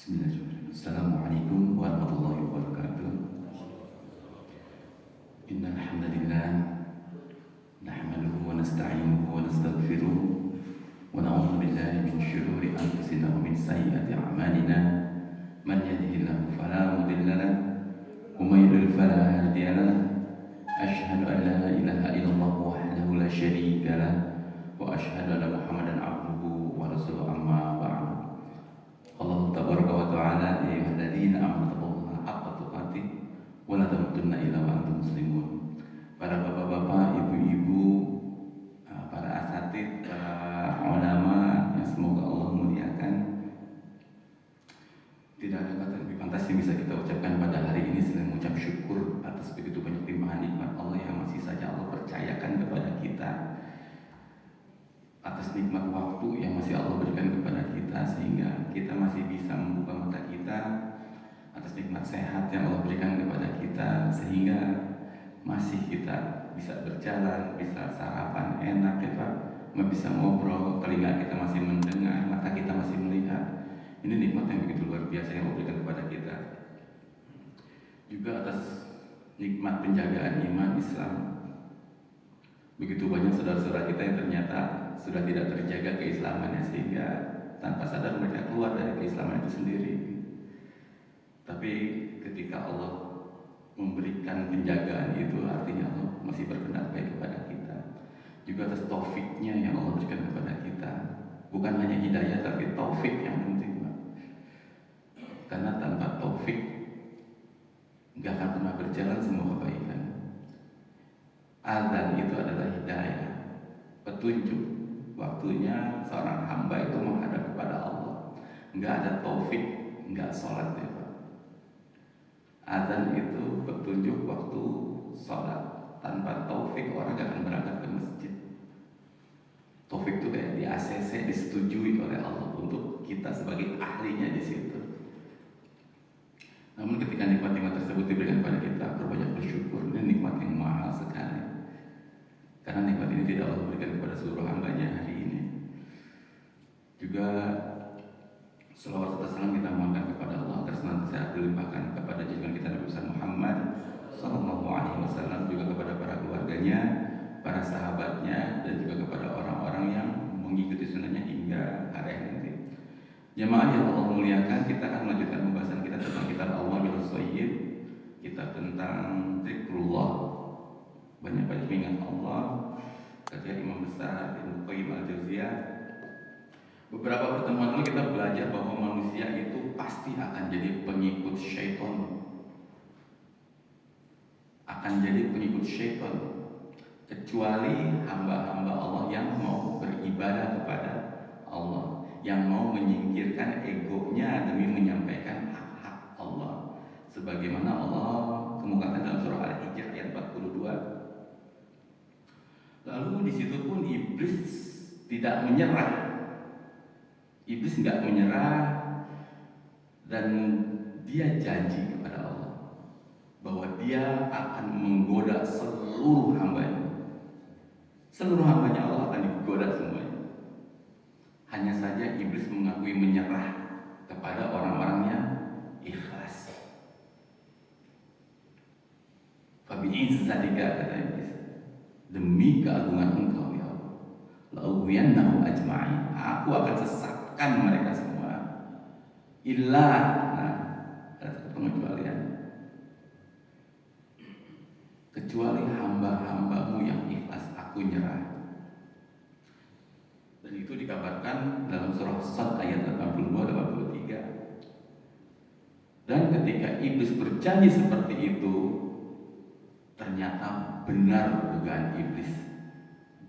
Bismillahirrahmanirrahim. Assalamualaikum warahmatullahi wabarakatuh. Innal hamdalillah nahmaduhu wa nasta'inuhu wa nastaghfiruh wa na'udzu billahi min shururi anfusina wa min sayyiati a'malina. Man yahdihillahu fala mudilla lahu wa may yudlil fala hadiya lahu. Asyhadu an la ilaha illallah wahdahu la syarika lahu wa asyhadu anna Muhammadan abduhu wa rasuluhu amma ba'du. Allah tabaraka wa ta'ala ya ayyuhalladzina amanu taqullaha haqqa tuqatih wa la tamutunna illa wa antum muslimun. Para bapak-bapak, ibu-ibu, para asatidz, para ulama yang semoga Allah muliakan. Tidak ada kata lebih pantas yang bisa kita ucapkan pada hari ini selain mengucap syukur atas begitu banyak limpahan nikmat Allah yang masih saja Allah percayakan kepada kita, atas nikmat waktu yang masih Allah berikan kepada kita sehingga kita masih bisa membuka mata kita, atas nikmat sehat yang Allah berikan kepada kita sehingga masih kita bisa berjalan, bisa sarapan enak ya Pak, bisa ngobrol, telinga kita masih mendengar, mata kita masih melihat. Ini nikmat yang begitu luar biasa yang Allah berikan kepada kita. Juga atas nikmat penjagaan iman Islam. Begitu banyak saudara-saudara kita yang ternyata sudah tidak terjaga keislamannya sehingga tanpa sadar mereka keluar dari keislaman itu sendiri. Tapi ketika Allah memberikan penjagaan itu artinya Allah masih berkenan baik kepada kita. Juga atas taufiknya yang Allah berikan kepada kita. Bukan hanya hidayah tapi taufik yang penting Pak. Karena tanpa taufik gak akan pernah berjalan semua kebaikan. Azan itu adalah hidayah, petunjuk. Waktunya seorang hamba itu menghadap kepada Allah. Enggak ada taufik, enggak sholat ya Pak. Azan itu petunjuk waktu sholat. Tanpa taufik orang gak akan berangkat ke masjid. Taufik itu kayak di ACC, disetujui oleh Allah untuk kita sebagai ahlinya di situ. Namun ketika nikmat-nikmat tersebut diberikan kepada kita, berbanyak bersyukur. Ini nikmat yang mahal sekali. Karena nikmat ini tidak Allah berikan kepada seluruh hambanya hari ini. Juga selawat serta salam kita mohonkan kepada Allah agar senantiasa dilimpahkan kepada junjungan kita Nabi besar Muhammad Sallallahu Alaihi Wasallam, juga kepada para keluarganya, para sahabatnya, dan juga kepada orang-orang yang mengikuti sunnahnya hingga hari nanti. Jemaah yang Allah muliakan, kita akan melanjutkan pembahasan kita tentang kitab Al-Wabilus Shayyib, kitab tentang zikrullah, banyak-banyak mengingat Allah. Kata Imam besar Ibnu Qayyim Al-Jauziyah, beberapa pertemuan lalu kita belajar bahwa manusia itu pasti akan jadi pengikut syaitan. Akan jadi pengikut syaitan, kecuali hamba-hamba Allah yang mau beribadah kepada Allah, yang mau menyingkirkan egonya demi menyampaikan hak-hak Allah, sebagaimana Allah kemukakan dalam surah Al-Hijr ayat 42. Lalu di situ pun iblis tidak menyerah. Iblis nggak menyerah dan dia janji kepada Allah bahwa dia akan menggoda seluruh hambanya. Seluruh hambanya Allah akan digoda semuanya. Hanya saja iblis mengakui menyerah kepada orang-orang yang ikhlas. Fabi'izzatika kata iblis, demi keagungan Engkau ya Allah, la'ughwiyannahum ajma'in, aku akan sesatkan mereka semua. Illa, ada pengecualian, kecuali hamba-hambamu yang ikhlas, aku nyerah. Dan itu dikabarkan dalam surah Sad ayat 82-83. Dan ketika iblis berjanji seperti itu, ternyata benar dugaan iblis.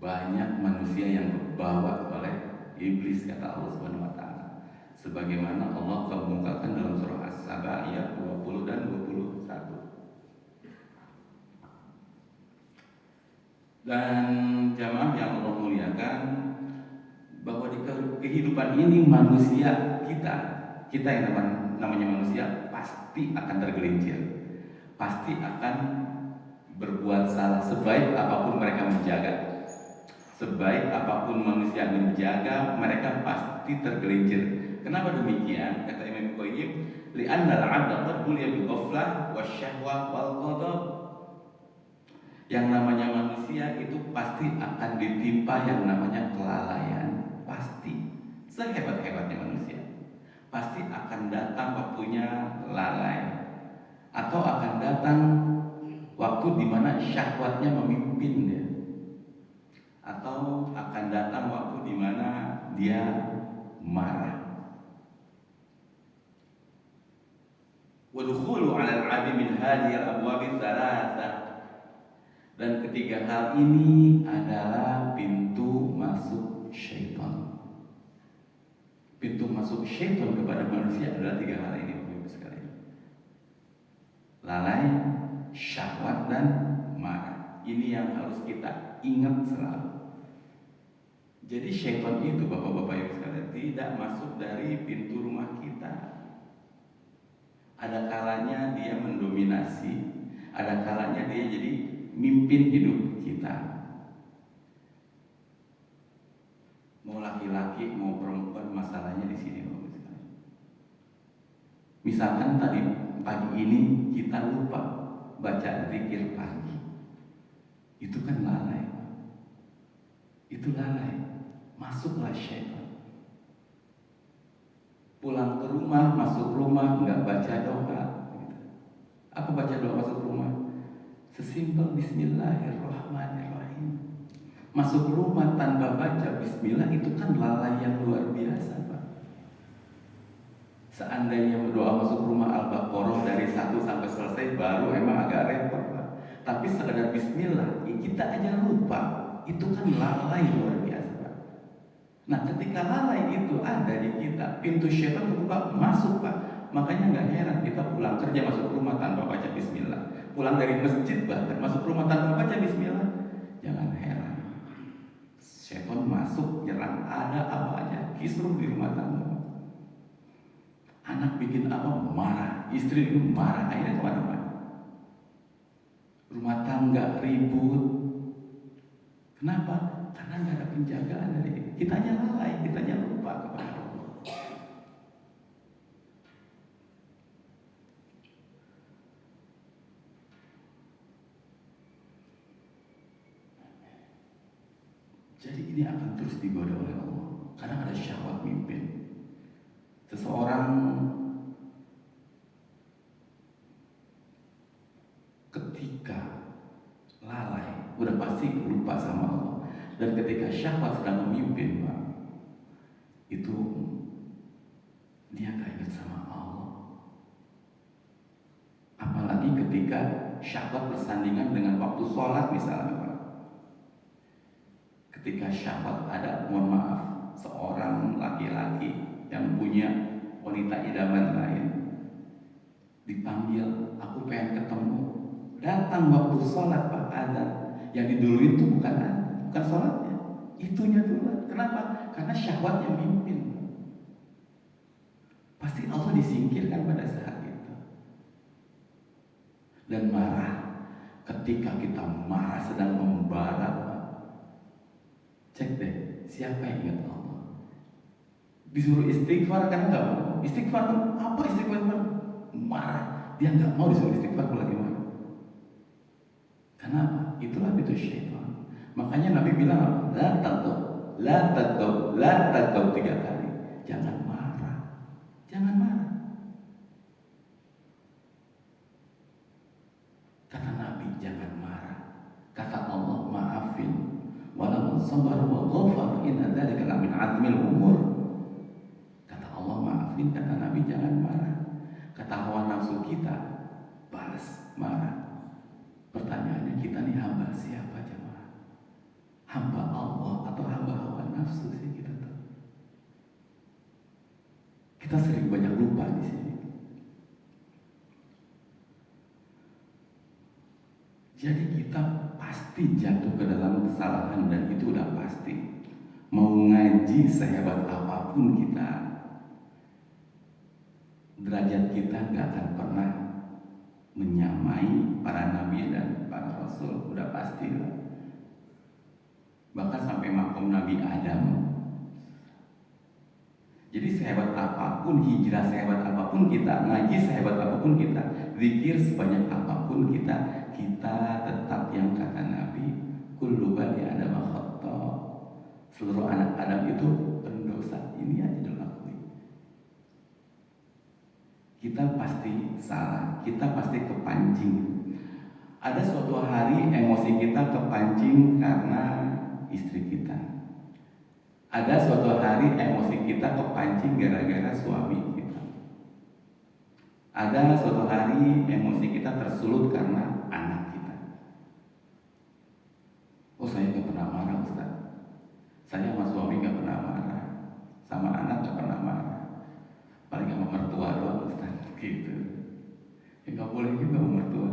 Banyak manusia yang terbawa oleh iblis, kata Allah Subhanahu wa taala. Sebagaimana Allah kemukakan dalam surah As-Saba ayat 20 dan 21. Dan jamaah yang Allah muliakan, bahwa di kehidupan ini manusia kita yang namanya manusia pasti akan tergelincir, pasti akan berbuat salah. Sebaik apapun mereka menjaga, sebaik apapun manusia menjaga, mereka pasti tergelincir. Kenapa demikian? Kata Imam Qayyim, li'anna al-'abda qad buliya bil ghaflah wasyahwah wal ghadab. Yang namanya manusia itu pasti akan ditimpa yang namanya kelalaian, pasti. Sehebat-hebatnya manusia, pasti akan datang waktunya lalai, atau akan datang waktu di mana syahwatnya memimpin dia, atau akan datang waktu di mana dia marah. Wa dukhulu 'ala al-'abdi min hadhihi al-abwab ats-tsalatsah. Dan ketiga hal ini adalah pintu masuk syaitan. Pintu masuk syaitan kepada manusia adalah tiga hal ini, Bapak Ibu sekalian. Lalai, syahwat, dan marah. Ini yang harus kita ingat selalu. Jadi syaitan itu, Bapak-bapak Ibu sekalian, tidak masuk dari pintu rumah kita. Ada kalanya dia mendominasi, ada kalanya dia jadi mimpin hidup kita. Mau laki-laki, mau perempuan, masalahnya di sini, Bapak Ibu sekalian. Misalkan tadi pagi ini kita lupa baca zikir pagi, itu kan lalai. Itu lalai, masuklah syaitan. Pulang ke rumah, masuk rumah nggak baca doa. Apa baca doa masuk rumah? Sesimpel Bismillahirrahmanirrahim. Masuk rumah tanpa baca Bismillah itu kan lalai yang luar biasa, Pak. Seandainya berdoa masuk rumah Al-Baqarah dari 1 sampai selesai baru emang agak repot, Pak. Tapi sekadar Bismillah, kita aja lupa. Itu kan lalai luar biasa, Pak. Nah, ketika lalai itu ada di kita, pintu syaitan terbuka masuk, Pak. Makanya nggak heran kita pulang kerja masuk rumah tanpa baca Bismillah. Pulang dari masjid bahkan masuk rumah tanpa baca Bismillah. Jangan heran, syaitan masuk nyerang ada apa aja, kisruh di rumah tangga. Anak bikin apa marah, istri itu marah, akhirnya kemana-mana. Rumah tangga ribut. Kenapa? Karena nggak ada penjagaan dari kita. Kita aja lalai, kita aja lupa kepada Allah. Jadi ini akan terus digoda oleh Allah karena ada syahwat mimpin. Seseorang ketika lalai udah pasti lupa sama Allah. Dan ketika syahwat sedang memimpin, Pak, itu dia gak ingat sama Allah. Apalagi ketika syahwat bersandingan dengan waktu sholat misalnya, Pak. Ketika syahwat ada, mohon maaf, seorang laki-laki yang punya wanita idaman lain dipanggil, aku pengen ketemu. Datang waktu sholat, Pak, ada. Yang diduluin itu bukan sholatnya, itunya dulu. Kenapa? Karena syahwatnya mimpin. Pasti Allah disingkirkan pada saat itu. Dan marah, ketika kita marah sedang membara, cek deh, siapa yang ingat Allah? Disuruh istighfar kan nggak mau. Istighfar apa istighfar? Marah, dia nggak mau disuruh istighfar lagi marah. Kenapa? Itulah itu syaitan. Makanya Nabi bilang, la tadab, 3 kali. Jangan marah, jangan marah. Kata Nabi, jangan marah. Kata Allah, maafin. Walaupun sabar wa ghafar, inna dzalika la min 'azmil umur. Kata Allah, maafin. Kata Nabi, jangan marah. Kata hawa nafsu kita, balas marah. Pertanyaannya, kita nih hamba siapa jemaah? Hamba Allah atau hamba hawa nafsu sih kita tuh? Kita sering banyak lupa di sini. Jadi kita pasti jatuh ke dalam kesalahan, dan itu udah pasti. Mau ngaji sehebat apapun kita, derajat kita gak akan pernah menyamai para nabi dan para rasul, udah pasti lah. Bahkan sampai makom Nabi Adam. Jadi sehebat apapun, hijrah sehebat apapun kita, ngaji sehebat apapun kita, zikir sebanyak apapun kita, kita tetap yang kata Nabi, kullu bani Adam khata. Seluruh anak Adam itu pendosa. Ini aja dilakukan. Kita pasti salah, kita pasti kepancing. Ada suatu hari emosi kita kepancing karena istri kita. Ada suatu hari emosi kita kepancing gara-gara suami kita. Ada suatu hari emosi kita tersulut karena anak kita. Oh, saya gak pernah marah, Ustaz. Saya sama suami gak pernah marah, sama anak gak pernah marah, paling sama mertua doang, Ustaz. Gitu. Ya gak boleh juga sama mertua.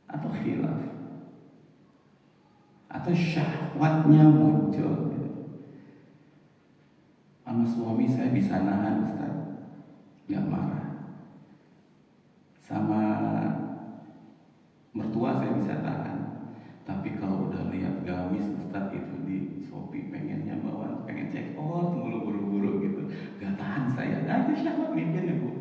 Atau khilaf, atau syahwatnya muncul. Sama suami saya bisa nahan, Ustaz, gak marah. Sama mertua saya bisa tahan. Tapi kalau udah lihat gamis Ustaz itu di Shopee, pengennya bawaan, pengen check out mulu buru-buru gitu, gak tahan saya. Nah itu syahwat mungkin ya Bu.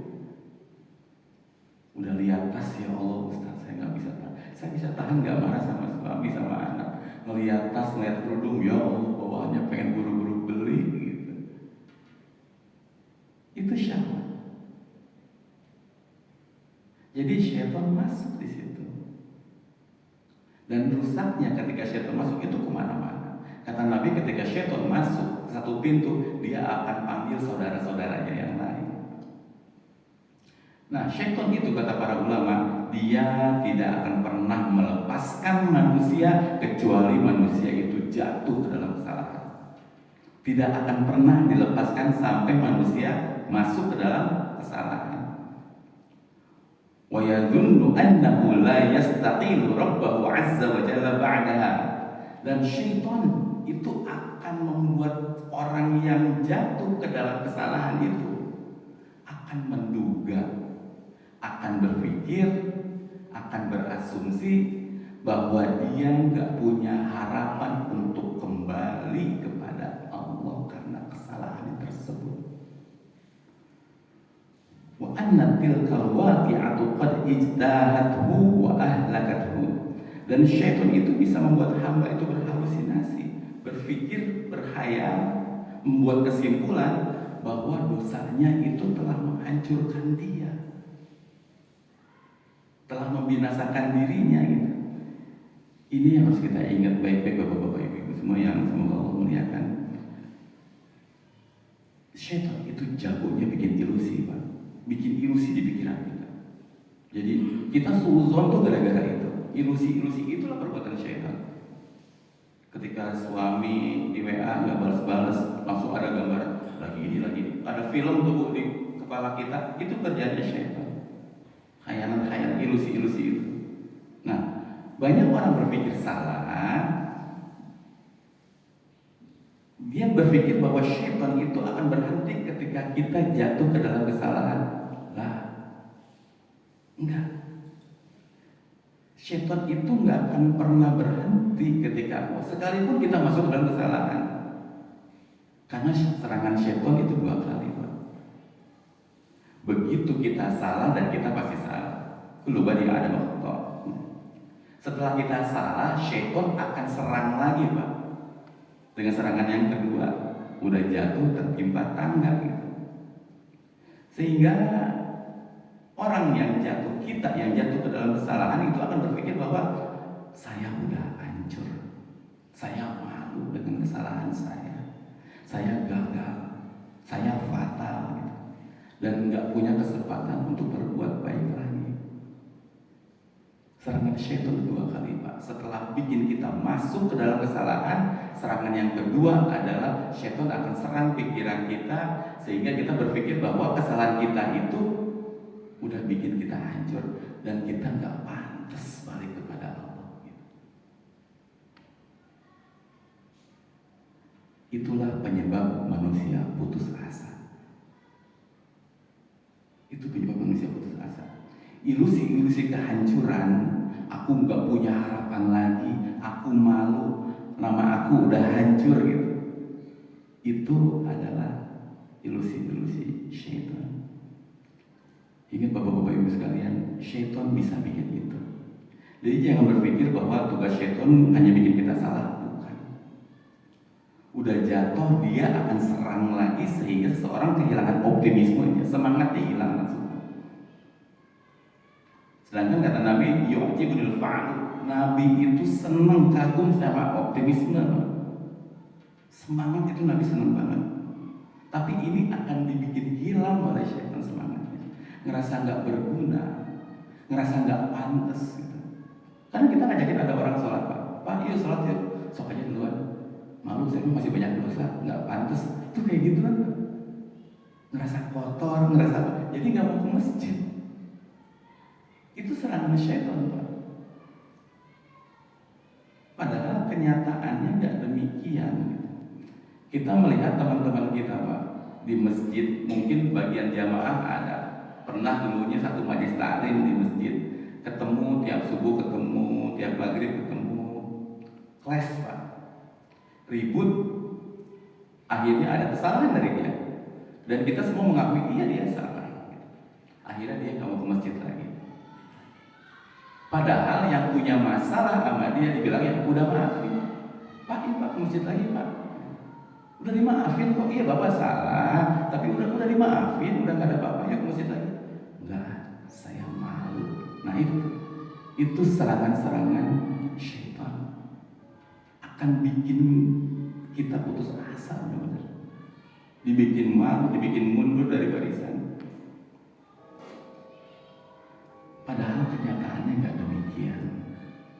Udah lihat tas, ya Allah Ustaz, saya gak bisa tahan. Saya bisa tahan gak marah sama suami, sama anak. Ngelihat tas, ngelihat kerudung, ya Allah bawaannya pengen buru-buru beli gitu. Itu syahwat. Jadi syaitan masuk di situ. Dan rusaknya ketika syaitan masuk itu kemana-mana. Kata Nabi, ketika syaitan masuk ke satu pintu, dia akan panggil saudara-saudaranya yang lain. Nah, syaitan itu kata para ulama, dia tidak akan pernah melepaskan manusia kecuali manusia itu jatuh ke dalam kesalahan. Tidak akan pernah dilepaskan sampai manusia masuk ke dalam kesalahan. Wa yadhunnu annahu la yastaqilu rabbahu azza wa jalla ba'daha. Dan syaitan itu akan membuat orang yang jatuh ke dalam kesalahan itu akan menduga, akan berpikir, akan berasumsi bahwa dia nggak punya harapan untuk kembali kepada Allah karena kesalahan tersebut. Wa anna tilkal waqi'atu qad ijtahathu wa ahlakathu. Dan syaitan itu bisa membuat hamba itu berhalusinasi, berpikir, berkhayal, membuat kesimpulan bahwa dosanya itu telah menghancurkan dia, telah membinasakan dirinya gitu. Ini yang harus kita ingat baik-baik Bapak-bapak Ibu semua yang semoga Allah muliakan. Syaitan itu jagonya bikin ilusi, Pak. Bikin ilusi di pikiran kita. Jadi kita suuzon tuh gara-gara itu. Ilusi-ilusi itulah perbuatan syaitan. Ketika suami di WA nggak balas-balas, langsung ada gambar lagi ini. Ada film tuh di kepala kita, itu kerjanya syaitan. Khayalan-khayalan, ilusi-ilusi itu. Nah, banyak orang berpikir salah. Dia berpikir bahwa syaitan itu akan berhenti ketika kita jatuh ke dalam kesalahan. Lah, enggak. Syaitan itu enggak akan pernah berhenti ketika sekalipun kita masuk dalam kesalahan. Karena serangan syaitan itu 2 kali, Pak. Begitu kita salah dan kita pasti salah. Kullu bani Adam khata. Setelah kita salah, syaitan akan serang lagi, Pak. Dengan serangan yang kedua, udah jatuh tertimpa tangga gitu. Sehingga orang yang jatuh, kita yang jatuh ke dalam kesalahan itu akan berpikir bahwa saya udah hancur, saya malu dengan kesalahan saya gagal, saya fatal gitu. Dan nggak punya kesempatan untuk berbuat baik lagi. Serangan syaitan 2 kali, Pak. Setelah bikin kita masuk ke dalam kesalahan, serangan yang kedua adalah syaitan akan serang pikiran kita sehingga kita berpikir bahwa kesalahan kita itu udah bikin kita hancur dan kita nggak pantas balik kepada Allah. Itulah penyebab manusia putus asa. Itu penyebab manusia putus asa. Ilusi-ilusi kehancuran, aku nggak punya harapan lagi, aku malu, nama aku udah hancur gitu. Itu adalah ilusi-ilusi syaitan. Ingat bapak-bapak ibu sekalian, syaitan bisa bikin itu. Jadi jangan berpikir bahwa tugas syaitan hanya bikin kita salah. Bukan. Udah jatuh dia akan serang lagi sehingga seseorang kehilangan optimismenya, semangatnya hilang langsung. Sedangkan kata Nabi, yu'jibunil fa'lu, Nabi itu senang, kagum sama optimisme. Semangat itu Nabi senang banget. Tapi ini akan dibikin hilang oleh syaitan semangatnya. Ngerasa nggak berguna, ngerasa nggak pantas gitu. Karena kita ngajakin ada orang sholat, Pak yuk sholat yuk, sok aja duluan. Malu saya masih banyak dosa, nggak pantas. Itu kayak gitu kan, ngerasa kotor, ngerasa jadi nggak mau ke masjid. Itu serangan syaitan, Pak. Padahal kenyataannya nggak demikian. Kita melihat teman-teman kita, Pak, di masjid, mungkin bagian jamaah ada. Pernah dulunya satu majelis taklim di masjid, ketemu tiap subuh, ketemu tiap maghrib, ketemu kelas, Pak. Ribut, akhirnya ada kesalahan dari dia, dan kita semua mengakui iya dia salah. Akhirnya dia nggak mau ke masjid lagi. Padahal yang punya masalah sama dia dibilang ya udah maafin, Pak, iya Pak ke masjid lagi Pak. Udah dimaafin kok, iya Bapak salah, tapi udah dimaafin, udah nggak ada apa-apa, yuk ke masjid lagi. Enggak, saya malu. Nah itu serangan-serangan syaitan akan bikin kita putus asa, benar-benar. Dibikin malu, dibikin mundur dari barisan. Padahal kenyataannya nggak demikian.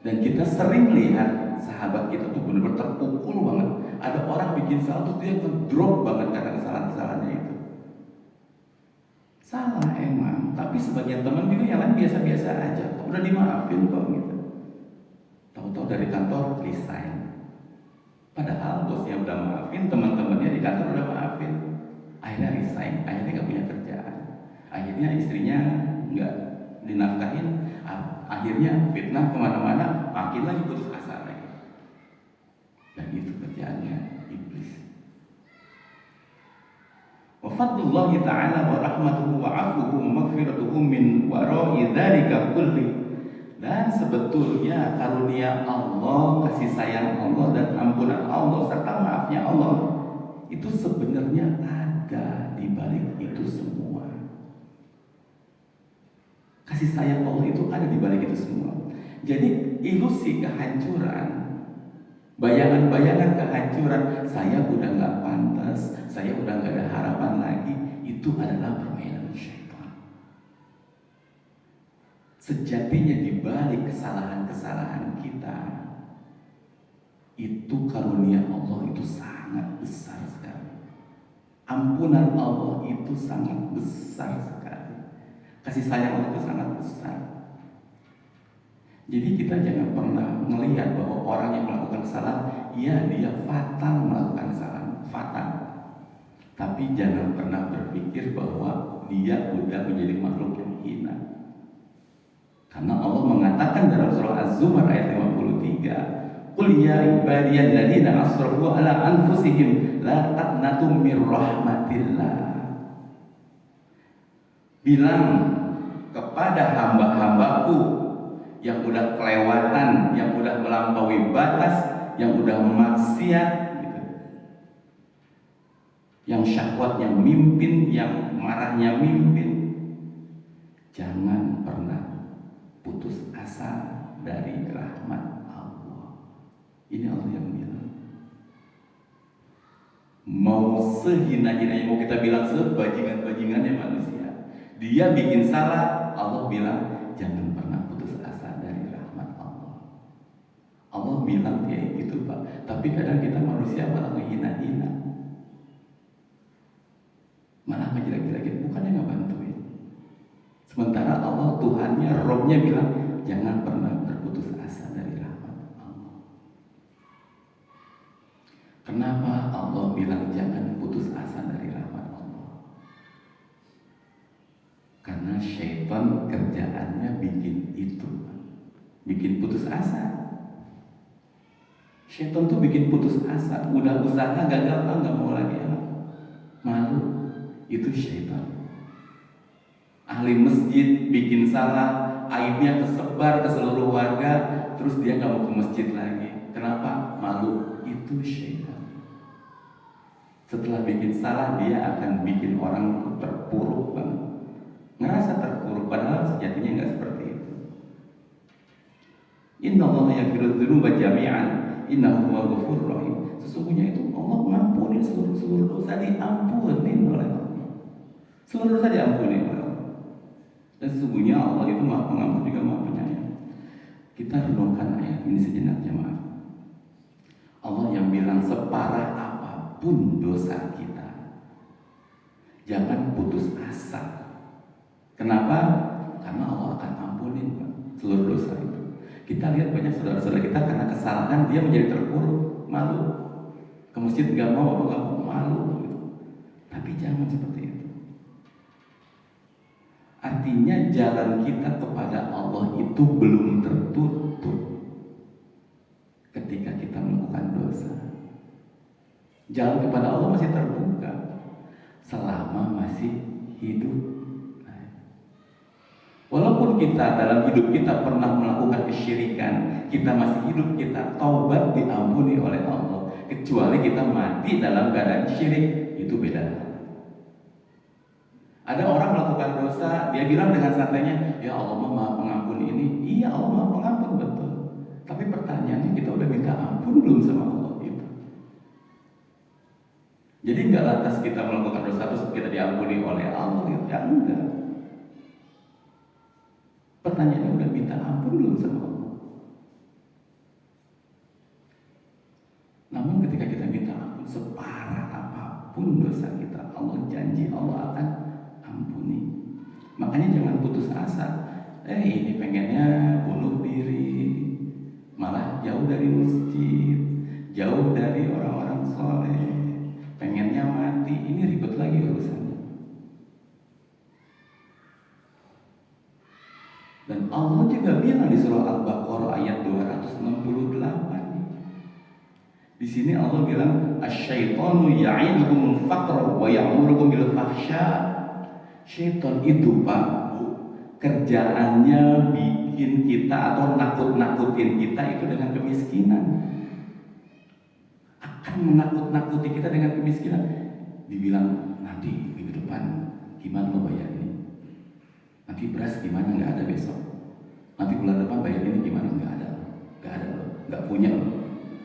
Dan kita sering lihat sahabat kita tuh benar-benar terpukul banget. Ada orang bikin salah terus dia ngedrop banget karena kesalahan-kesalahannya itu. Salah emang, tapi sebagian teman juga yang lain biasa-biasa aja. Udah dimaafin kok gitu. Tahu-tahu dari kantor resign. Padahal bosnya udah maafin, teman-temannya di kantor udah maafin. Akhirnya resign, akhirnya nggak punya kerjaan. Akhirnya istrinya nggak dinafkahin. Akhirnya fitnah kemana-mana, makin lagi putus asa lagi. Dan itu kerjaannya iblis. Wa fadlullahi ta'ala wa rahmatuhu wa afuhu wa maghfiratuhu min wara'i dzalika kulli. Dan sebetulnya karunia Allah, kasih sayang Allah dan ampunan Allah serta maafnya Allah itu sebenarnya ada di balik itu semua. Kasih sayang Allah itu ada di balik itu semua. Jadi ilusi kehancuran, bayangan-bayangan kehancuran, saya udah nggak pantas, saya udah nggak ada harapan lagi, itu adalah permainan syaitan. Sejatinya di balik kesalahan-kesalahan kita, itu karunia Allah itu sangat besar sekali. Ampunan Allah itu sangat besar sekali. Kasih sayang Allah itu sangat besar. Jadi kita jangan pernah melihat bahwa orang yang melakukan kesalahan, ya dia fatal melakukan kesalahan, fatal. Tapi jangan pernah berpikir bahwa dia udah menjadi makhluk yang hina. Karena Allah mengatakan dalam surah Az-Zumar ayat 53, "Qul ya ibadiyalladzina asrafu ala anfusihim la taqnatu mir rahmatillah." Bilang kepada hamba-hambaku yang udah kelewatan, yang udah melampaui batas, yang udah maksiat gitu. Yang syahwatnya mimpin, yang marahnya mimpin, jangan pernah putus asa dari rahmat Allah. Ini Allah yang bilang. Mau sehina-hinanya, mau kita bilang sebajingan-bajingannya manusia, dia bikin salah, Allah bilang jangan pernah putus asa dari rahmat Allah. Allah bilang kayak gitu Pak. Tapi kadang kita manusia malah menghina-hina, malah ngejelek-jelekin, bukannya nggak bantuin. Sementara Allah Tuhannya, Robnya bilang jangan pernah berputus asa dari rahmat Allah. Kenapa Allah bilang jangan putus asa dari rahmat Allah? Karena syaitan kerjaannya bikin itu, bikin putus asa. Syaitan tuh bikin putus asa. Udah usaha gagal, nggak mau lagi, malu. itu syaitan. Ahli masjid bikin salah, aibnya kesebar ke seluruh warga, terus dia nggak mau ke masjid lagi. Kenapa? Malu. Itu syaitan. Setelah bikin salah, dia akan bikin orang terpuruk banget, ngerasa terpuruk, padahal sejatinya nggak seperti itu. Innallaha yaghfiru dzunuba jami'an innahu huwal ghafurur rahim. Sesungguhnya itu Allah mengampuni seluruh dosa, diampuni oleh Allah. Seluruh dosa diampuni oleh Allah. Dan sesungguhnya Allah itu Maha Pengampun juga Maha Penyayang. Kita renungkan ayat ini sejenak, jemaah. Allah yang bilang separah apapun dosa kita, jangan putus asa. Kenapa? Karena Allah akan ampunin seluruh dosa itu. Kita lihat banyak saudara-saudara kita karena kesalahan dia menjadi terpuruk, malu. Ke masjid nggak mau, nggak mau, malu gitu. Tapi jangan seperti itu. Artinya jalan kita kepada Allah itu belum tertutup ketika kita melakukan dosa. Jalan kepada Allah masih terbuka selama masih hidup. Walaupun kita dalam hidup kita pernah melakukan kesyirikan, kita masih hidup, kita taubat diampuni oleh Allah. Kecuali kita mati dalam keadaan syirik, itu beda. Ada orang melakukan dosa, dia bilang dengan santainya, ya Allah Maha Pengampun ini. Iya, Allah Maha Pengampun, betul. Tapi pertanyaannya, kita udah minta ampun belum sama Allah itu? Jadi nggak lantas kita melakukan dosa terus kita diampuni oleh Allah gitu. Ya enggak. Pertanyaannya, udah minta ampun belum sama Allah? Namun ketika kita minta ampun, separah apapun dosa kita, Allah janji Allah akan ampuni. Makanya jangan putus asa. Ini pengennya bunuh diri, malah jauh dari masjid, jauh dari orang-orang soleh, pengennya mati, ini ribet lagi urusannya. Dan Allah juga bilang di surah Al-Baqarah ayat 268. Di sini Allah bilang, "Asy-syaitanu ya'idukumul faqra wa ya'murukum bil fahsya." Syaitan itu, Pak, kerjaannya bikin kita atau nakut-nakutin kita itu dengan kemiskinan. Akan menakut-nakuti kita dengan kemiskinan. Dibilang, nanti minggu depan gimana lo bayar ini? Nanti beras gimana, nggak ada besok. Nanti bulan depan bayar ini gimana, nggak ada lo, nggak punya lo,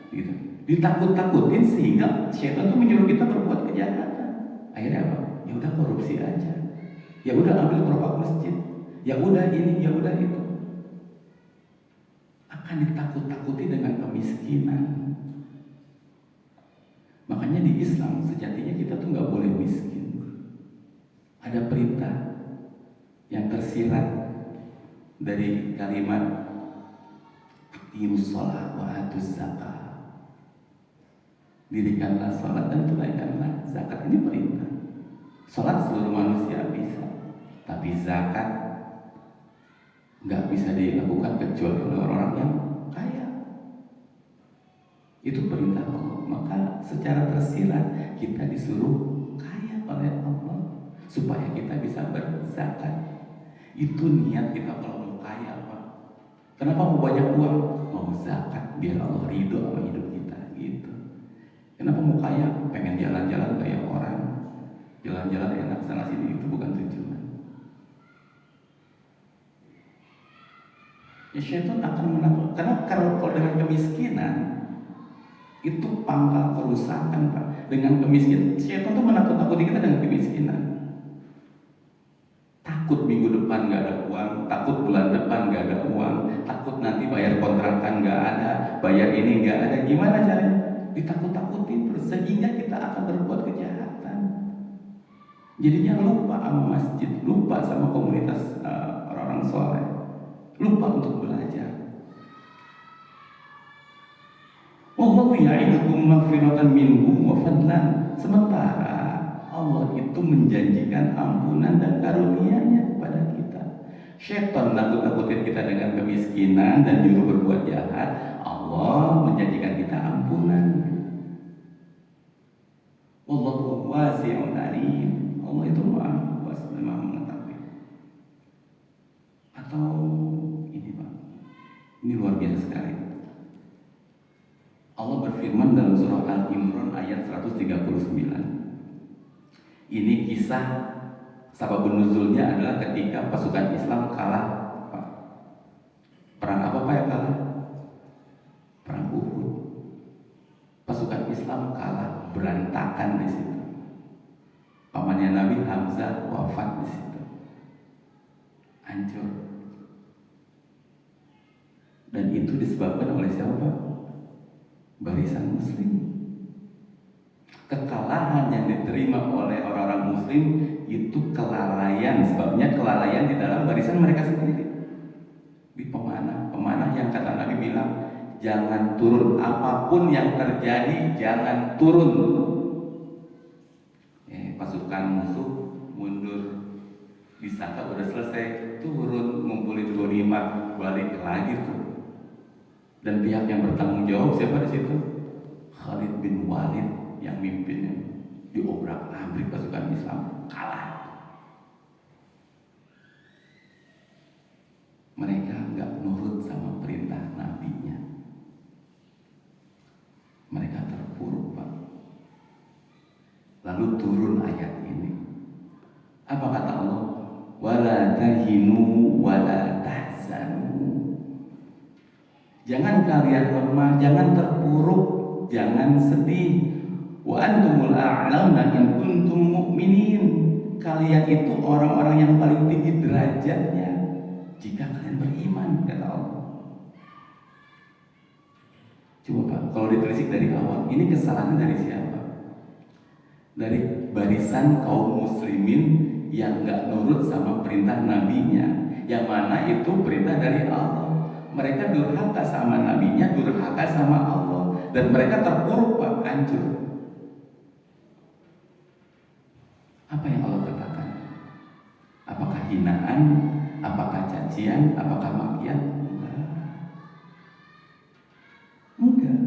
gitu. Ditakut-takutin sehingga syaitan tuh menyuruh kita berbuat kejahatan. Akhirnya apa? Ya udah korupsi aja. Ya udah ambil gerobak masjid. Ya udah ini, ya udah itu. Akan ditakut-takuti dengan kemiskinan. Makanya di Islam sejatinya kita tuh nggak boleh miskin. Ada perintah yang tersirat dari kalimat aqimus shalah wa atuz zakah. Dirikanlah salat dan tunaikanlah zakat. Ini perintah. Salat seluruh manusia bisa, tapi zakat nggak bisa dilakukan kecuali oleh orang-orang yang kaya. Itu perintah Allah. Maka secara tersirat kita disuruh kaya oleh Allah supaya kita bisa berzakat. Itu niat kita kalau mau kaya, Pak. Kenapa mau banyak uang? Mau zakat biar Allah ridho sama hidup kita, gitu. Kenapa mau kaya? Pengen jalan-jalan kayak orang, jalan-jalan enak sana sini, itu bukan tujuan. Ya syaitan akan menakut. Karena kalau dengan kemiskinan itu pangkal kerusakan, Pak. Dengan kemiskinan, syaitan tuh menakut-nakuti kita dengan kemiskinan. Takut minggu depan nggak ada uang, takut bulan depan nggak ada uang, takut nanti bayar kontrakan nggak ada, bayar ini nggak ada. Gimana caranya? Ditakut-takutin terus sehingga kita akan berbuat kejahatan. Jadinya lupa sama masjid, lupa sama komunitas orang-orang soleh, lupa untuk belajar. Wallahu ya'idukum maghfiratan minhu wa fadlan. Sementara Allah itu menjanjikan ampunan dan karunia-Nya kepada kita. Syaitan nakut-nakutin kita dengan kemiskinan dan nyuruh berbuat jahat. Allah menjanjikan kita ampunan. Wallahu wasi'un alim. Allah itu luar biasa sekali. Allah berfirman dalam surah Al-Imran ayat 139. Ini kisah sababun nuzulnya adalah ketika pasukan Islam kalah. Perang apa Pak yang kalah? Perang Uhud. Pasukan Islam kalah, berantakan di situ. Pamannya Nabi Hamzah wafat di situ. Hancur. Dan itu disebabkan oleh siapa? Barisan Muslim. Kekalahan yang diterima oleh orang-orang Muslim itu kelalaian. Sebabnya kelalaian di dalam barisan mereka sendiri. Di pemanah yang kata Nabi bilang, jangan turun, apapun yang terjadi jangan turun. Pasukan musuh mundur, disangka udah selesai, turun ngumpulin ghanimah, balik lagi tuh. Dan pihak yang bertanggung jawab siapa di situ? Khalid bin Walid yang mimpinnya. Diobrak-abrik pasukan Islam, kalah. Mereka nggak nurut sama perintah nabinya. Mereka terpuruk, Pak. Lalu turun ayat ini. Apa kata Allah? Wala tahinu wala tahzanu. Jangan kalian lemah, jangan terpuruk, jangan sedih. Wa antumul a'launa in kuntum mu'minin. Kalian itu orang-orang yang paling tinggi derajatnya jika kalian beriman, kata Allah. Coba Pak, kalau ditelisik dari awal, ini kesalahan dari siapa? Dari barisan kaum muslimin yang gak nurut sama perintah nabinya, yang mana itu perintah dari Allah. Mereka durhaka sama nabinya, durhaka sama Allah, dan mereka terpuruk, Pak, hancur. Apa yang Allah katakan? Apakah hinaan? Apakah cacian? Apakah makian? Enggak.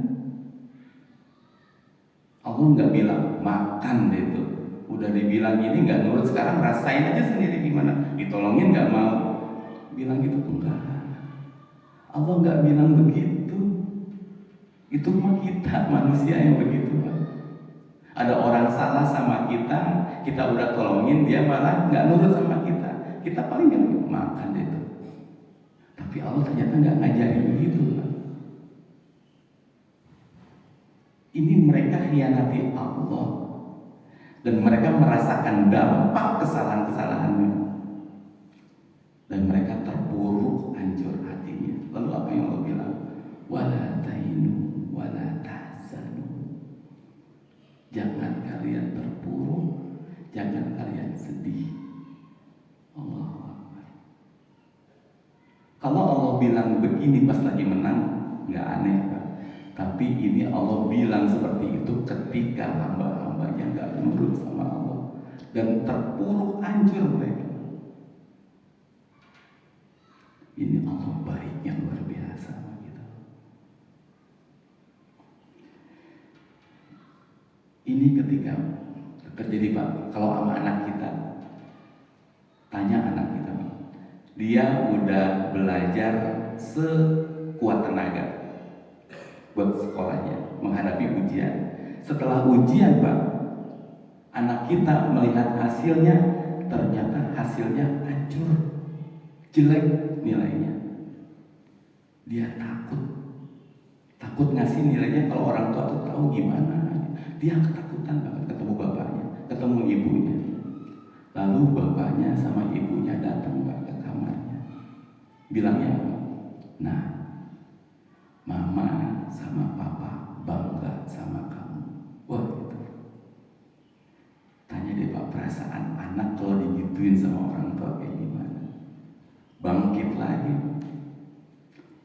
Allah nggak bilang makan deh itu. Udah dibilang ini nggak nurut, sekarang rasain aja sendiri gimana. Ditolongin nggak mau. Bilang gitu enggak. Allah nggak bilang begitu. Itu mah kita manusia yang begitu, Pak. Ada orang salah sama kita, kita udah tolongin, dia malah nggak nurut sama kita. Kita paling bilang makan deh itu. Tapi Allah ternyata nggak ngajarin begitu, Pak. Ini mereka khianati Allah, dan mereka merasakan dampak kesalahan-kesalahannya, dan mereka terpuruk, hancur hatinya. Lalu apa yang Allah bilang? Wala tahinu wala tahzanu. Jangan kalian terpuruk, jangan kalian sedih. Allah. Kalau Allah bilang begini pas lagi menang, nggak aneh, Pak. Tapi ini Allah bilang seperti itu ketika hamba-hambanya nggak nurut sama Allah dan terpuruk, hancur mereka. Ini Allah baiknya luar biasa gitu. Ini ketika terjadi, Pak, kalau sama anak kita, tanya anak kita, Pak, dia udah belajar sekuat tenaga buat sekolahnya, menghadapi ujian. Setelah ujian, Pak, anak kita melihat hasilnya, ternyata hasilnya hancur, jelek nilainya. Dia takut ngasih nilainya kalau orang tua tuh tahu gimana. Dia ketakutan banget ketemu bapaknya, ketemu ibunya. Lalu bapaknya sama ibunya datang, Pak, ke kamarnya. Bilangnya, nah, mama sama papa bangga sama kamu. Wah, gitu. Tanya deh, Pak, perasaan anak kalau digituin sama orang tua kayak gimana? Bangkit lagi.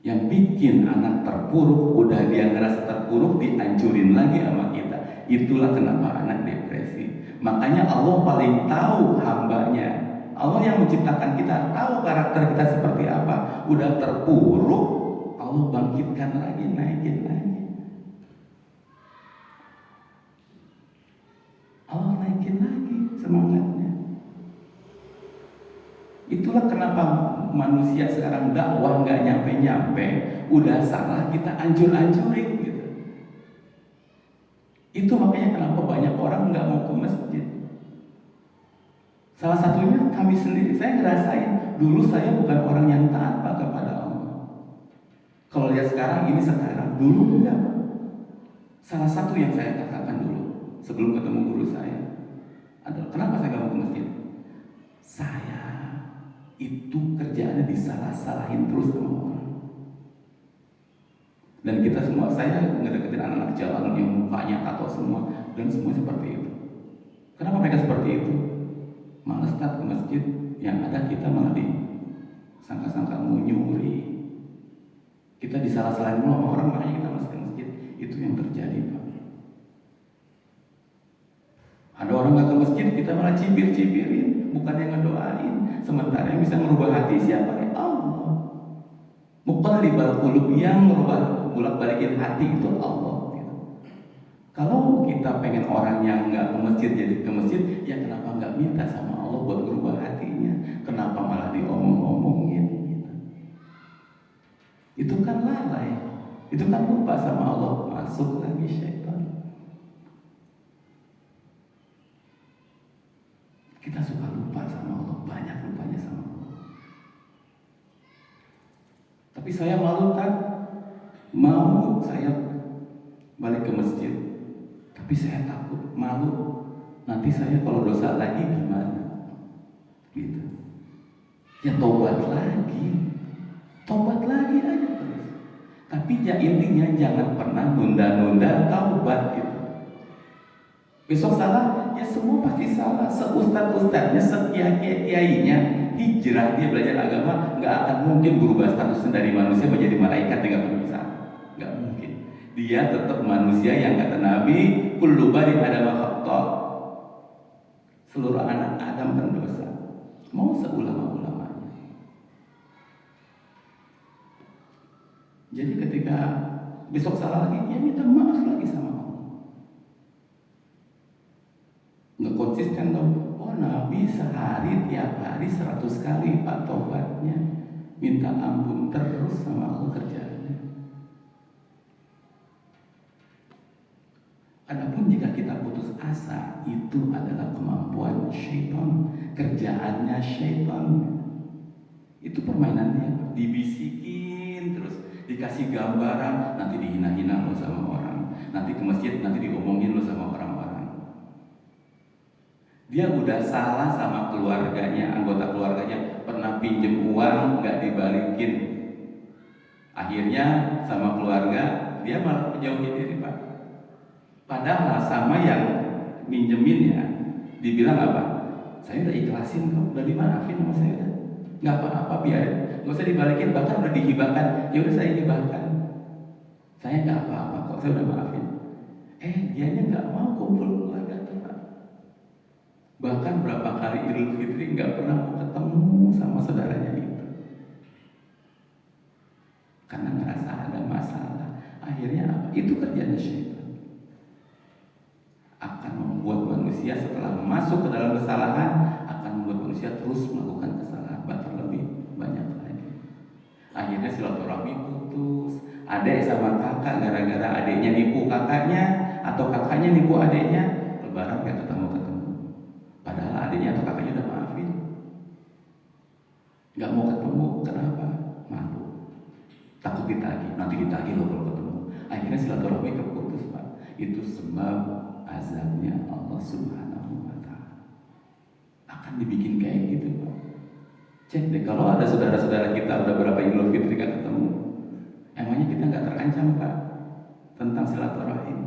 Yang bikin anak terpuruk, udah dia ngerasa terpuruk, dihancurin lagi sama kita. Itulah kenapa anak depresi. Makanya Allah paling tahu hambanya. Allah yang menciptakan kita, tahu karakter kita seperti apa. Udah terpuruk, Allah bangkitkan lagi, naikin lagi. Allah naikin lagi semangatnya. Itulah kenapa manusia sekarang dakwah nggak nyampe-nyampe, udah salah kita ancur-ancurin gitu. Itu makanya kenapa banyak orang nggak mau ke masjid. Salah satunya kami sendiri. Saya ngerasain dulu saya bukan orang yang taat Pak kepada Allah. Kalau lihat sekarang, ini sekarang, dulu enggak. Salah satu yang saya katakan dulu sebelum ketemu guru saya adalah, kenapa saya nggak mau ke masjid? Saya itu kerjaannya disalah-salahin terus sama orang. Dan kita semua, saya ngedeketin anak-anak jalanan yang mukanya tato semua, dan semua seperti itu. Kenapa mereka seperti itu? Malas tak ke masjid, yang ada kita malah disangka-sangka mau nyuri. Kita disalah-salahin sama orang, makanya kita masuk ke masjid. Itu yang terjadi Pak. Ada orang nggak ke masjid, kita malah cibir-cibirin, bukan yang ngedoain. Sementara yang bisa merubah hati siapa? Ya Allah. Muqallibal qulub, yang merubah bolak-balikin hati itu Allah. Gitu. Kalau kita pengen orang yang nggak ke masjid jadi ke masjid, ya kenapa nggak minta sama Allah buat merubah hatinya? Kenapa malah diomong-omongin? Gitu. Itu kan lalai, itu kan lupa sama Allah. Masuk lagi syaitan. Kita suka lupa sama Allah, banyak lupanya sama Allah. Tapi saya malu kan, mau saya balik ke masjid, tapi saya takut, malu. Nanti saya kalau dosa lagi gimana? Gitu. Ya tobat lagi aja terus. Tapi ya intinya jangan pernah nunda-nunda taubat gitu. Besok salah, ya semua pasti salah. Seustad-ustadnya, sekiai-kiainya hijrah, dia belajar agama, nggak akan mungkin berubah statusnya dari manusia menjadi malaikat dengan penuh salah. Nggak mungkin. Dia tetap manusia yang kata Nabi, kullu bani adama khata'. Seluruh anak Adam berdosa. Mau seulama-ulamanya. Jadi ketika besok salah lagi, ya minta maaf lagi sama Allah. Nggak konsisten dong. Oh Nabi sehari tiap hari 100 kali Pak tobatnya, minta ampun terus sama Allah kerjaannya. Adapun jika kita putus asa, itu adalah kemampuan syaitan, kerjaannya syaitan. Itu permainannya, dibisikin terus, dikasih gambaran, nanti dihina-hina lo sama orang, nanti ke masjid nanti diomongin lo sama orang-orang. Dia udah salah sama keluarganya, anggota keluarganya, pernah pinjem uang nggak dibalikin. Akhirnya sama keluarga dia malah menjauhi diri Pak. Padahal sama yang minjeminnya dibilang apa? Saya udah ikhlasin kok, udah dimaafin sama saya udah. Nggak apa-apa biar, nggak usah dibalikin, bahkan udah dihibahkan. Ya udah saya hibahkan. Saya nggak apa-apa kok, saya udah maafin. Dianya nggak mau kumpul keluarga tuh Pak. Bahkan berapa kali Idul Fitri nggak pernah mau ketemu sama saudaranya itu, karena ngerasa ada masalah. Akhirnya apa? Itu kerjanya syaitan. Akan membuat manusia setelah masuk ke dalam kesalahan, akan membuat manusia terus melakukan kesalahan, bahkan lebih banyak lagi. Akhirnya silaturahmi putus. Adik sama kakak gara-gara adiknya nipu kakaknya, atau kakaknya nipu adiknya, lebaran gak ketemu-ketemu. Padahal adiknya atau kakaknya udah maafin. Gak mau ketemu, kenapa? Malu. Takut ditagih, nanti ditagih loh kalau ketemu. Akhirnya silaturahmi terputus Pak. Itu sebab azabnya Allah Subhanahu wa Ta'ala. Akan dibikin kayak gitu Pak. Cek deh, kalau ada saudara-saudara kita udah berapa Idul Fitri gak ketemu, emangnya kita gak terancam Pak tentang silaturahim?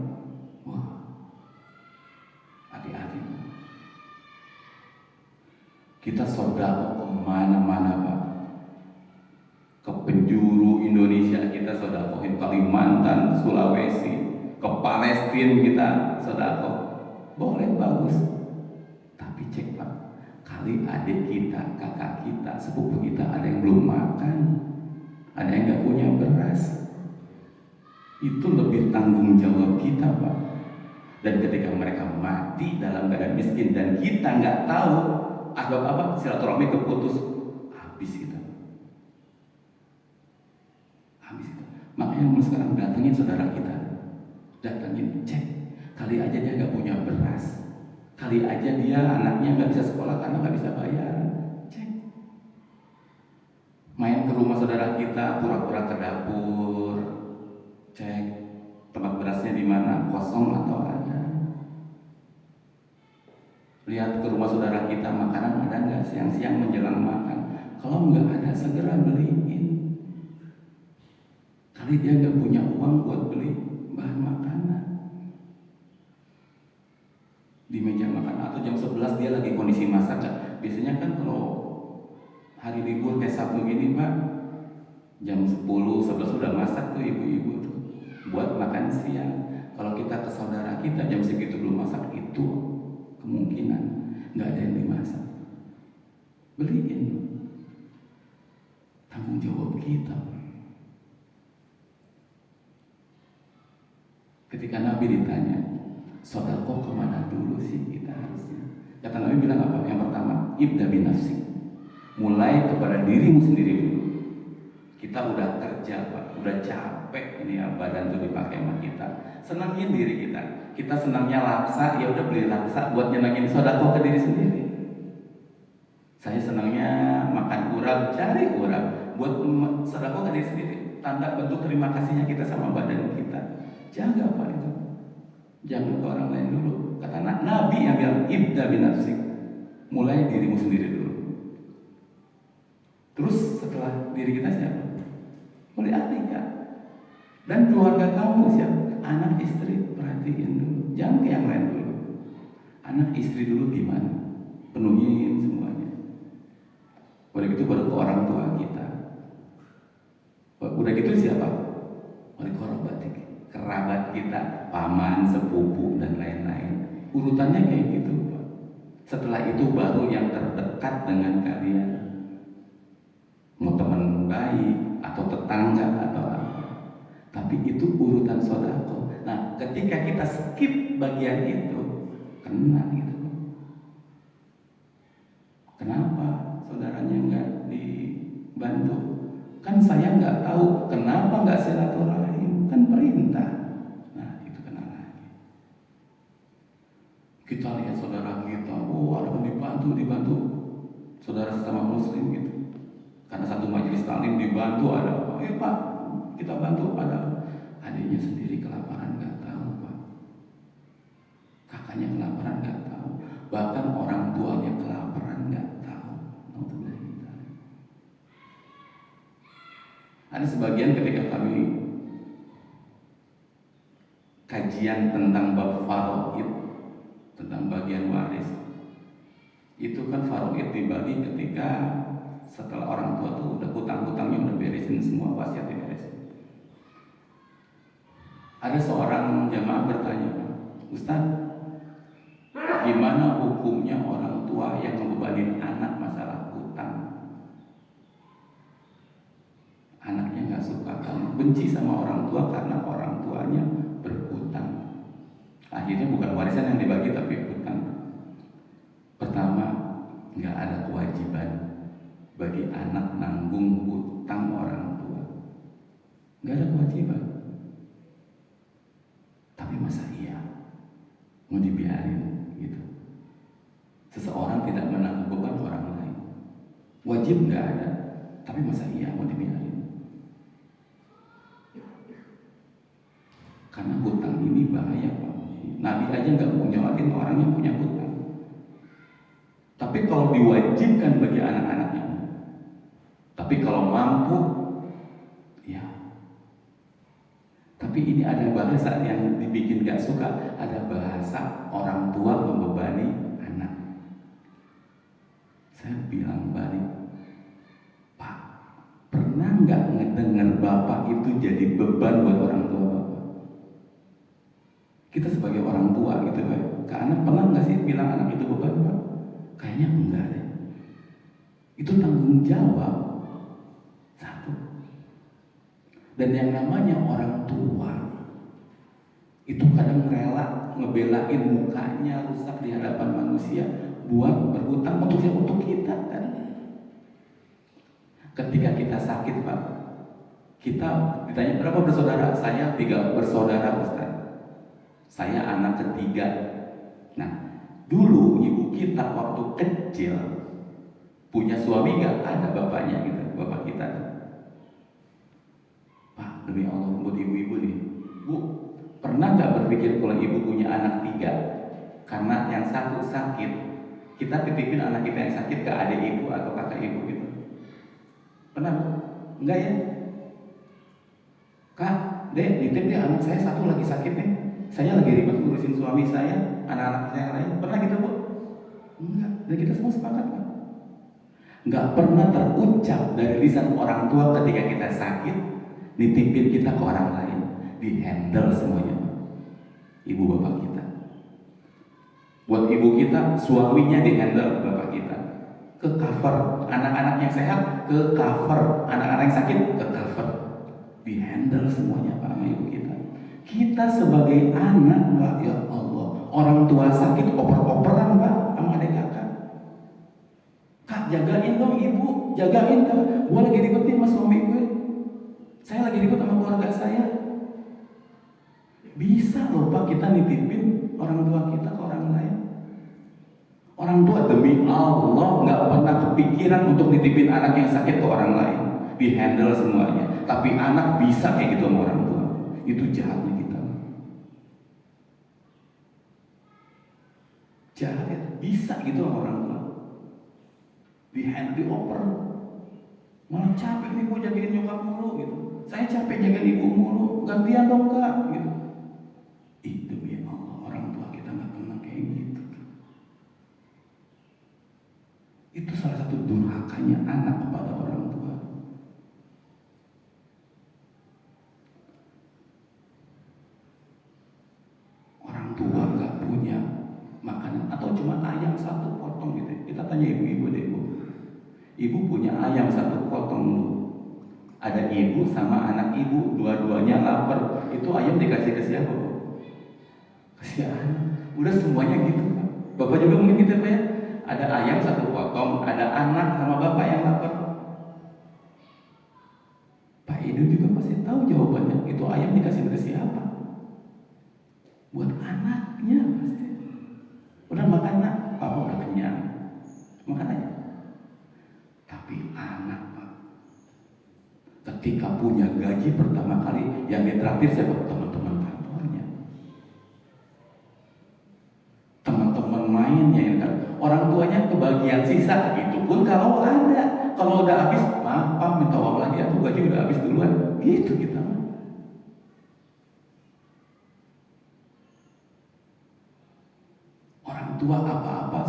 Wah, hati-hati. Kita sodako kemana-mana Pak. Ke penjuru Indonesia kita sodakohin, Kalimantan, Sulawesi, ke Palestina kita sodako. Boleh, bagus. Tapi cek Pak, kali adik kita, kakak kita, sepupu kita ada yang belum makan, ada yang gak punya beras. Itu lebih tanggung jawab kita Pak. Dan ketika mereka mati dalam keadaan miskin dan kita gak tahu, asbab apa? Silaturahmi keputus, habis kita. Makanya mulai sekarang datengin saudara kita, datengin, cek. Kali aja dia nggak punya beras, kali aja dia anaknya nggak bisa sekolah karena nggak bisa bayar. Cek. Main ke rumah saudara kita, pura-pura ke dapur, cek tempat berasnya di mana, kosong atau ada. Lihat ke rumah saudara kita, makanan ada nggak siang-siang menjelang makan. Kalau nggak ada, segera beliin. Kali dia nggak punya uang buat beli bahan makanan. Di meja makan atau jam 11 dia lagi kondisi masak. Biasanya kan kalau hari libur kayak Sabtu gini Pak, jam 10, 11 udah masak tuh ibu-ibu tuh buat makan siang. Kalau kita ke saudara kita jam segitu belum masak, itu kemungkinan nggak ada yang dimasak. Beliin. Tanggung jawab kita. Ketika Nabi ditanya, sedekah kemana dulu sih kita harusnya? Kata Nabi bilang apa? Yang pertama, ibda binafsik. Mulai kepada dirimu sendiri dulu. Kita udah kerja Pak, udah capek ini ya, badan tuh dipakai sama kita. Senangin diri kita. Kita senangnya laksa, ya udah beli laksa buat nyenangin, sedekah ke diri sendiri. Saya senangnya makan urap, cari urap buat sedekah ke diri sendiri. Tanda bentuk terima kasihnya kita sama badan kita. Jaga Pak itu. Jangan ke orang lain dulu. Kata Nabi yang bilang ibda binafsik. Mulai dirimu sendiri dulu. Terus setelah diri kita siapa? Mulai adik ya. Dan keluarga kamu siapa? Anak istri, perhatiin dulu. Jangan ke yang lain dulu. Anak istri dulu gimana? Penuhin semuanya. Udah gitu baru ke orang tua kita. Udah gitu siapa? Oleh kerabat kita, paman, sepupu dan lain-lain. Urutannya kayak gitu Pak. Setelah itu baru yang terdekat dengan kalian. Mau teman baik atau tetangga atau apa. Tapi itu urutan sedekah. Nah, ketika kita skip bagian itu, kena gitu. Kenapa saudaranya nggak dibantu? Kan saya nggak tahu kenapa nggak silaturahim, kan perintah. Nah itu kena lagi. Kita lihat saudara kita, oh ada yang dibantu saudara sesama muslim gitu. Karena satu majelis taklim dibantu ada apa? Pak kita bantu ada. Adiknya sendiri kelaparan nggak tahu Pak. Kakaknya kelaparan nggak tahu. Bahkan orang tuanya kelaparan nggak tahu. Ada sebagian ketika kami kajian tentang bab faraid, tentang bagian waris, itu kan faraid dibagi ketika setelah orang tua tuh udah hutang-hutangnya udah beresin semua, wasiat diberesin. Ada seorang jamaah bertanya, Ustaz, gimana hukumnya orang tua yang membebani anak masalah hutang? Anaknya nggak suka, kan benci sama orang tua karena orang tuanya berhutang. Akhirnya bukan warisan yang dibagi tapi hutang. Pertama, nggak ada kewajiban bagi anak nanggung hutang orang tua. Nggak ada kewajiban. Tapi masa iya mau dibiarin gitu? Seseorang tidak menanggung beban orang lain. Wajib nggak ada, tapi masa iya mau dibiarin? Karena hutang ini bahaya Pak. Nabi aja nggak mau nyolatin orang yang punya hutang. Tapi kalau diwajibkan bagi anak-anaknya, tapi kalau mampu, ya. Tapi ini ada bahasa yang dibikin gak suka. Ada bahasa orang tua membebani anak. Saya bilang balik, Pak, pernah nggak ngedengar bapak itu jadi beban buat orang tua bapak? Kita sebagai orang tua gitu Pak, ke anak pernah nggak sih bilang anak itu beban Pak? Kayaknya enggak deh. Itu tanggung jawab. Satu. Dan yang namanya orang tua itu kadang rela ngebelain mukanya rusak di hadapan manusia buat berhutang untuk kita kan. Ketika kita sakit Pak, Kita ditanya berapa bersaudara? Saya 3 bersaudara, Ustaz. Saya anak ketiga. Nah, dulu ibu kita waktu kecil punya suami nggak? Ada bapaknya gitu, bapak kita. Pak, demi Allah buat ibu-ibu nih, Bu, pernah nggak berpikir kalau ibu punya anak 3? Karena yang satu sakit, kita titipin anak kita yang sakit ke adik ibu atau kakak ibu gitu. Pernah? Enggak ya? Kak, Dek, nitip deh anak saya satu lagi sakit nih. Saya lagi ribet ngurusin suami saya, anak-anak saya yang lain. Pernah gitu, Bu? Enggak. Dan kita semua sepakat, Pak. Enggak pernah terucap dari lisan orang tua ketika kita sakit, nitipin kita ke orang lain. Di-handle semuanya, Pak. Ibu bapak kita. Buat ibu kita, suaminya di-handle bapak kita. Ke cover anak-anak yang sehat, ke cover anak-anak yang sakit, ke cover. Di-handle semuanya Pak sama ibu kita. Kita sebagai anak, Pak, ya Allah, orang tua sakit oper-operan, Pak, sama adik kakak. Kak, jagain dong ibu, jagain Kak. Gue lagi ribet nih sama suami gue. Saya lagi ribet sama keluarga saya. Bisa loh Pak kita nitipin orang tua kita ke orang lain. Orang tua demi Allah nggak pernah kepikiran untuk nitipin anak yang sakit ke orang lain. Di-handle semuanya. Tapi anak bisa kayak gitu sama orang tua. Itu jahatnya kita. Jahat, bisa gitu sama orang tua. Di-handle, dioper. Malah capek nih gue jagain nyokap mulu gitu. Saya capek jagain ibu mulu. Gantian dong Kak gitu. Itu ya Allah, orang tua kita nggak pernah kayak gitu. Itu salah satu durhakanya anak kepada orang tua. Orang tua nggak punya makanan atau cuma ayam 1 potong gitu. Kita tanya ibu-ibu deh, Bu. Ibu punya ayam 1 potong lu. Ada ibu sama anak ibu, dua-duanya lapar. Itu ayam dikasih ke siapa, Bu? Kasih anak. Udah semuanya gitu, Pak. Bapak juga mungkin gitu, Pak ya. Ada ayam 1 potong, ada anak sama bapak yang lapar. Pak Edo juga pasti tahu jawabannya. Itu ayam dikasih ke siapa? Buat anaknya pasti. Udah makan nak, papa udah kenyang. Makan aja. Tapi anak, Pak, ketika punya gaji pertama kali yang ditraktir siapa? Teman-teman kantornya. Teman-teman mainnya yang kan. Orang tuanya kebagian sisa, itu pun kalau ada. Kalau udah habis, maaf Pak, minta uang lagi, aku gaji udah habis duluan. Gitu kita. Orang tua apa-apa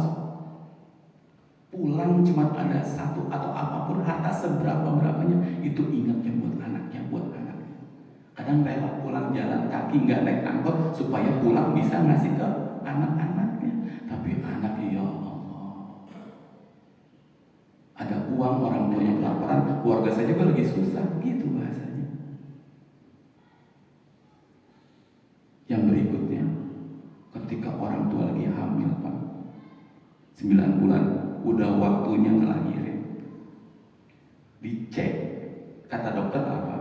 pulang cuma ada 1 atau apapun harta seberapa-berapanya, itu ingatnya buat anaknya, Kadang rela pulang jalan kaki nggak naik angkot supaya pulang bisa ngasih ke anak-anaknya. Tapi anaknya ya Allah, ada uang, orang tuanya kelaparan, keluarga saya juga lagi susah, gitu bahasanya. Yang berikutnya, ketika orang tua lagi hamil, Pak, 9 bulan, udah waktunya ngelahirin, dicek, kata dokter apa?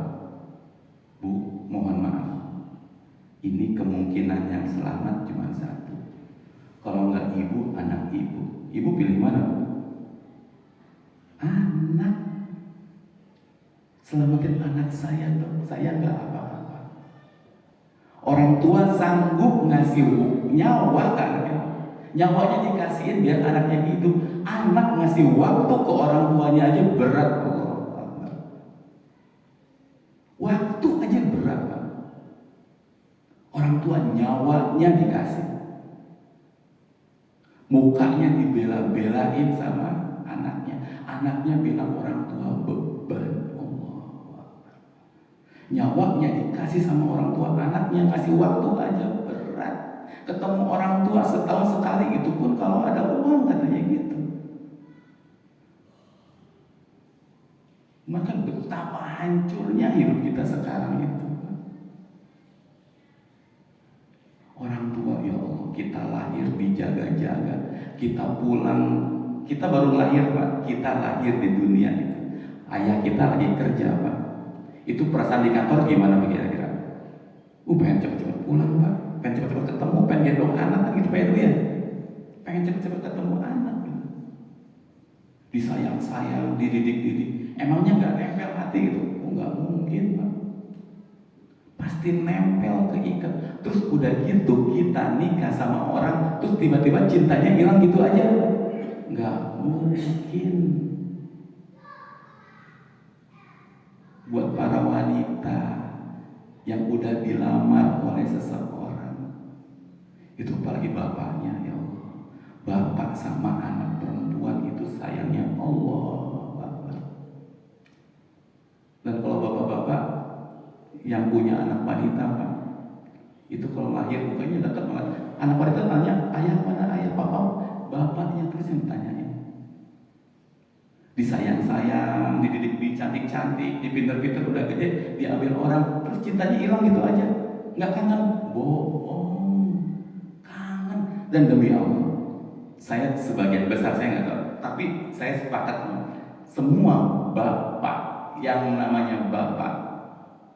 Bu, mohon maaf, ini kemungkinan yang selamat cuma 1. Kalau nggak ibu, anak ibu. Ibu pilih mana, Bu? Anak. Selamatin anak saya dong, saya nggak apa-apa. Orang tua sanggup ngasih nyawa ke anaknya. Nyawanya dikasihin biar anaknya hidup. Anak ngasih waktu ke orang tuanya aja berat, Allah. Waktu aja berat, Pak. Orang tua nyawanya dikasih. Mukanya dibela-belain sama anaknya. Anaknya bilang orang tua beban, Allah. Nyawanya dikasih sama orang tua, anaknya ngasih waktu aja berat. Ketemu orang tua setahun sekali, itu pun kalau ada uang, katanya gitu. Maka betapa hancurnya hidup kita sekarang itu. Orang tua, ya Allah, kita lahir dijaga-jaga. Kita pulang, kita baru lahir, Pak. Kita lahir di dunia itu. Ayah kita lagi kerja, Pak. Itu perasaan di kantor gimana kira-kira? Pengen cepet-cepet pulang Pak, pengen cepet-cepet ketemu, pengen gendong anak kan gitu pengen ya. Pengen cepet-cepet ketemu anak gitu. Disayang-sayang, dididik-didik. Emangnya nggak nempel hati gitu? Nggak mungkin Pak. Pasti nempel, keikat. Terus udah gitu kita nikah sama orang, terus tiba-tiba cintanya hilang gitu aja? Nggak mungkin. Buat para wanita yang udah dilamar oleh seseorang, itu apalagi bapaknya, ya Allah, bapak sama anak perempuan itu sayangnya Allah Akbar. Dan kalau bapak-bapak yang punya anak wanita Pak, itu kalau lahir bukannya dekat banget, anak wanita tanya ayah mana ayah, papa, bapaknya terus yang ditanyain. Disayang-sayang, dididik, dicantik-cantik, dipinter-pinter, udah gede diambil orang, terus cintanya hilang gitu aja. Nggak kangen? Bohong, kangen. Dan demi Allah, saya sebagian besar saya nggak tahu, tapi saya sepakat semua bapak yang namanya bapak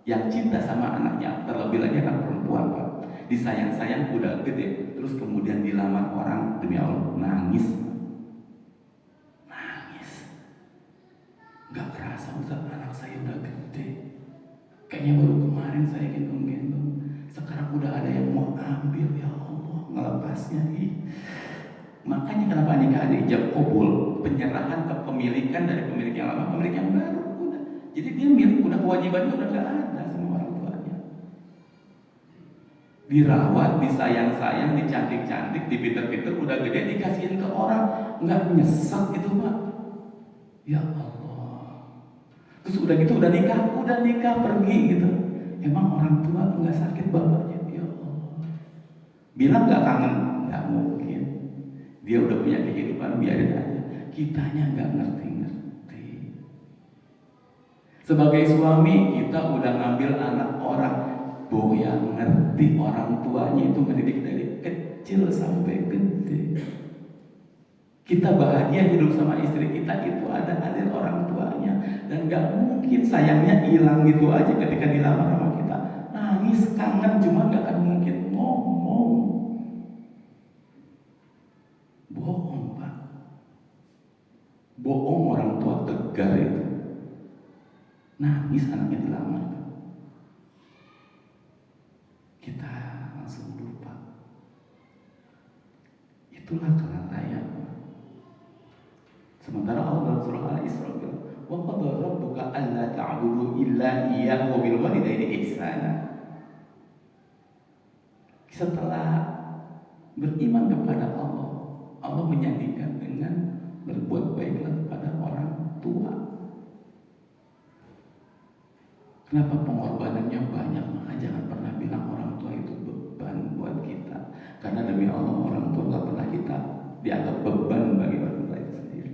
yang cinta sama anaknya, terlebih lagi anak perempuan Pak, disayang-sayang udah gede, terus kemudian dilamar orang, demi Allah nangis. Gak kerasa Ustaz, anak saya udah gede. Kayaknya baru kemarin saya gendong-gendong, sekarang udah ada yang mau ambil, ya Allah, ngelepasnya. Makanya kenapa nikah ada ijab kabul, penyerahan kepemilikan dari pemilik yang lama, pemilik yang baru udah. Jadi dia milik, udah kewajibannya udah gak ada sama orang tuanya. Dirawat, disayang-sayang, dicantik-cantik, dipinter-pinter, udah gede dikasihin ke orang, nggak nyesek gitu Pak. Ya Allah. Terus udah gitu udah nikah pergi gitu. Emang orang tua nggak sakit bapaknya? Ya Allah. Bilang nggak kangen? Nggak mungkin. Dia udah punya kehidupan, biarin aja. Kitanya nggak ngerti-ngerti. Sebagai suami kita udah ngambil anak orang, yang ngerti orang tuanya itu mendidik dari kecil sampai gede. Kita bahagia hidup sama istri kita itu ada andil orang tuanya, dan gak mungkin sayangnya hilang gitu aja ketika dilamar sama kita. Nangis, kangen, cuma gak akan mungkin ngomong. Bohong Pak, bohong orang tua tegar itu. Nangis anaknya dilamar, kita langsung lupa. Itulah kelalaian. Sementara Allah dalam surah Al-Isra bilang, "Wa qadara rabbuka alla ta'budu illa iyyahu wa bil walidayni ihsana." Setelah beriman kepada Allah, Allah menyandingkan dengan berbuat baiklah kepada orang tua. Kenapa pengorbanannya banyak? Maka jangan pernah bilang orang tua itu beban buat kita. Karena demi Allah orang tua gak pernah kita dianggap beban bagi orang tua itu sendiri.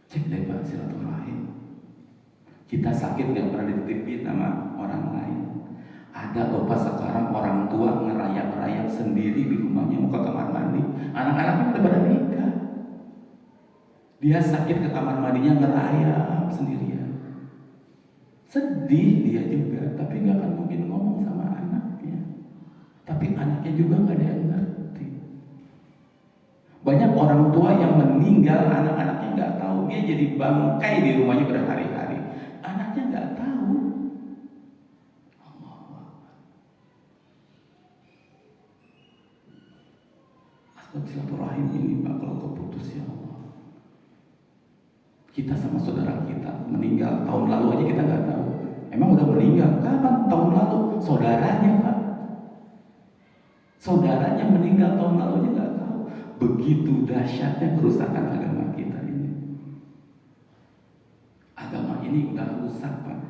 Cek deh Pak, silaturahim. Kita sakit gak pernah dititipin sama orang lain. Ada loh Pak sekarang orang tua ngerayap-rayap sendiri di rumahnya, mau ke kamar mandi. Anak-anaknya udah pada nikah. Dia sakit ke kamar mandinya ngerayap sendirian. Sedih dia juga, tapi gak akan mungkin ngomong sama anaknya. Tapi anaknya juga gak ada yang ngerti. Banyak orang tua yang meninggal, anak-anaknya gak tahu. Dia jadi bangkai di rumahnya berhari-hari. Anaknya gak tahu. Asbab silaturahim ini Pak, kalau keputus ya Allah. Kita sama saudara kita meninggal tahun lalu aja kita nggak tahu. Emang udah meninggal kapan? Tahun lalu saudaranya Pak. Saudaranya meninggal tahun lalu aja nggak tahu. Begitu dahsyatnya kerusakan agama kita ini. Agama ini udah rusak Pak.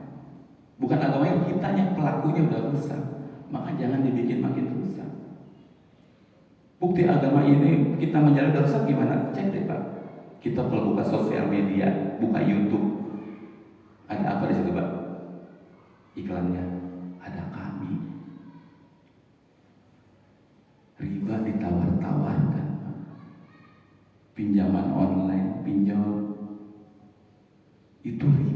Bukan agamanya, kitanya pelakunya udah rusak. Maka jangan dibikin makin rusak. Bukti agama ini kita menyadari udah rusak gimana? Cek deh Pak. Kita kalau buka sosial media, buka YouTube, ada apa di situ Pak? Iklannya ada kami. Riba ditawar-tawarkan Pak. Pinjaman online, pinjol, itu riba.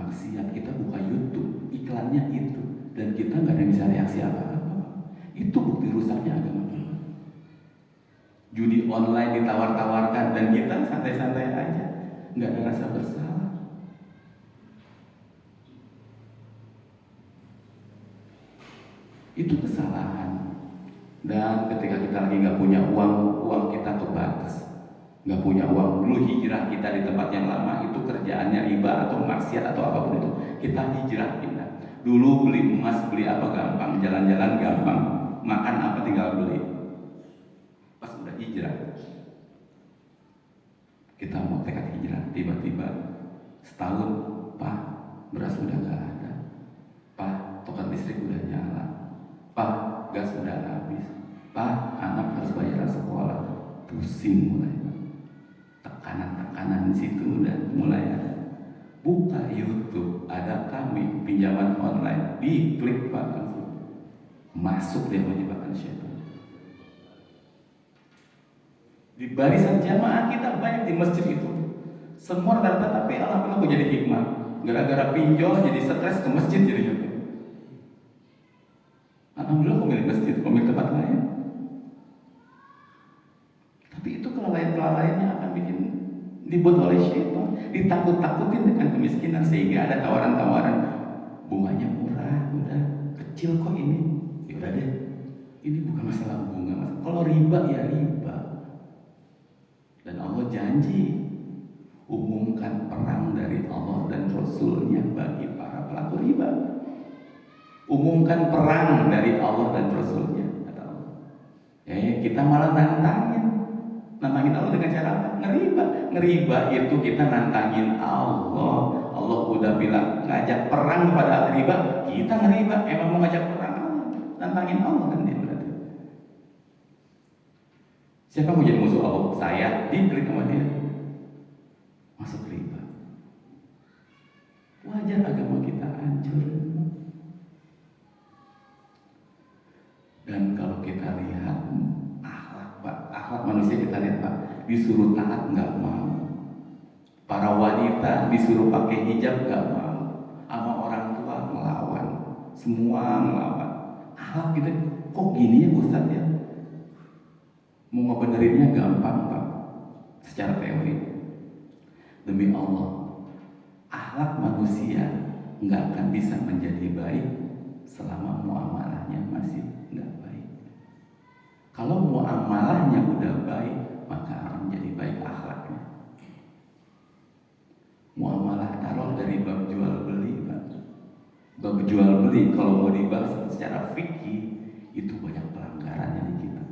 maksiat, kita buka YouTube, iklannya itu, dan kita nggak ada yang bisa reaksi apa-apa. Itu bukti rusaknya agama kita. Judi online ditawar-tawarkan dan kita santai-santai aja, nggak ada rasa bersalah. Itu kesalahan. Dan ketika kita lagi nggak punya uang, uang kita kebatas, nggak punya uang. Dulu hijrah kita di tempat yang lama itu kerjaannya riba atau maksiat atau apapun itu, kita hijrah pindah. Dulu beli emas, beli apa gampang, jalan-jalan gampang, makan apa tinggal beli. Pas udah hijrah, kita mau tekad hijrah, tiba-tiba setahun, Pak, beras udah nggak ada, Pak, token listrik udah nyala, Pak, gas udah habis, Pak, anak harus bayar sekolah. Pusing mulai, tekanan-tekanan di situ udah mulai ada. Buka YouTube, ada kami pinjaman online, diklik Pak, masuk dia menyebabkan syaitan. Di barisan jamaah kita banyak di masjid itu, semua rata-rata, tapi alhamdulillah aku jadi hikmah. Gara-gara pinjol jadi stres ke masjid jadinya. Alhamdulillah aku milih masjid, aku milih tempat lain. Tapi itu kelalaian-kelalaiannya akan bikin dibuat oleh syaitan, ditakut-takutin dengan kemiskinan, sehingga ada tawaran-tawaran bunganya murah, udah kecil kok ini, ya udah deh, ini bukan masalah bunga, masalah kalau riba ya riba. Dan Allah janji umumkan perang dari Allah dan Rasulnya bagi para pelaku riba. Umumkan perang dari Allah dan Rasulnya, kata Allah. Kita malah nantangin Allah dengan cara apa? Ngeriba itu kita nantangin Allah. Allah udah bilang ngajak perang pada riba, kita ngeriba. Emang mau ngajak perang Allah, nantangin Allah kan dia berarti. Siapa mau jadi musuh Allah? Saya, diklik sama dia, masuk riba. Wajar agama kita hancur. Dan kalau kita lihat akhlak manusia, kita lihat Pak, disuruh taat nggak mau, para wanita disuruh pakai hijab nggak mau, sama orang tua melawan, semua melawan. Akhlak kita kok gini ya Ustaz ya? Mau ngebenerinnya gampang Pak, secara teori. Demi Allah, akhlak manusia nggak akan bisa menjadi baik selama muamalahnya masih nggak baik. Kalau muamalahnya udah baik, maka akan menjadi baik akhlaknya. Muamalah taruh dari bab jual beli, Pak. Bab jual beli kalau mau dibahas secara fikih itu banyak pelanggarannya di kita.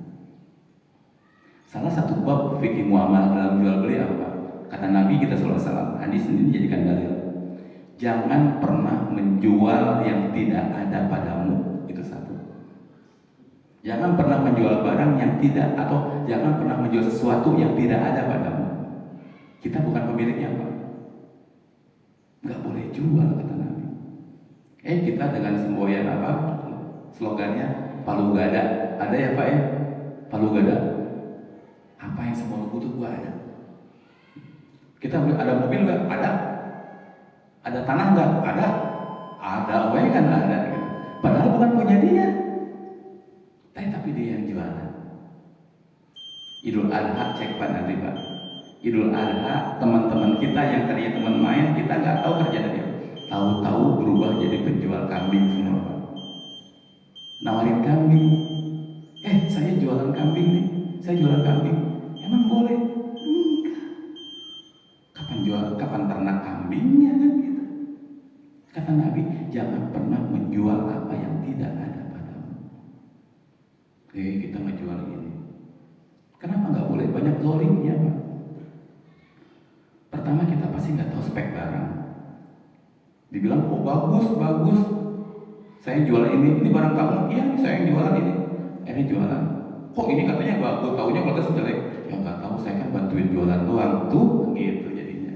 Salah satu bab fikih muamalah dalam jual beli apa? Kata Nabi kita sallallahu alaihi wasallam, hadis ini dijadikan dalil. Jangan pernah menjual yang tidak ada padamu. Itu satu. Jangan pernah menjual barang yang tidak, atau jangan pernah menjual sesuatu yang tidak ada padamu. Kita bukan pemiliknya Pak, nggak boleh jual, kata Nabi. Kita dengan semboyan apa? Slogannya palu gada. Ada ya Pak ya? Palu gada. Apa yang semua butuh gua ada. Kita ada mobil nggak? Ada. Ada tanah nggak? Ada. Ada, apa kan ada. Gitu. Padahal bukan punya dia. Tapi dia yang jualan. Idul Adha cek Pak nanti Pak. Idul Adha teman-teman kita yang tadinya teman main, kita nggak tahu kerjaan dia. Tahu-tahu berubah jadi penjual kambing semua Pak. Nawarin kambing. Saya jualan kambing nih. Saya jualan kambing. Emang boleh? Enggak. Kapan ternak kambingnya kan gitu. Kata Nabi, jangan pernah menjual apa yang tidak ada. Kita ngejual ini. Kenapa nggak boleh? Banyak zolimnya Pak. Pertama kita pasti nggak tahu spek barang. Dibilang bagus. Saya jual ini barang kamu. Iya, saya yang jualan ini. Ini jualan. Kok ini katanya bagus? Taunya kualitas jelek. Ya nggak tahu. Saya kan bantuin jualan doang tuh, gitu jadinya.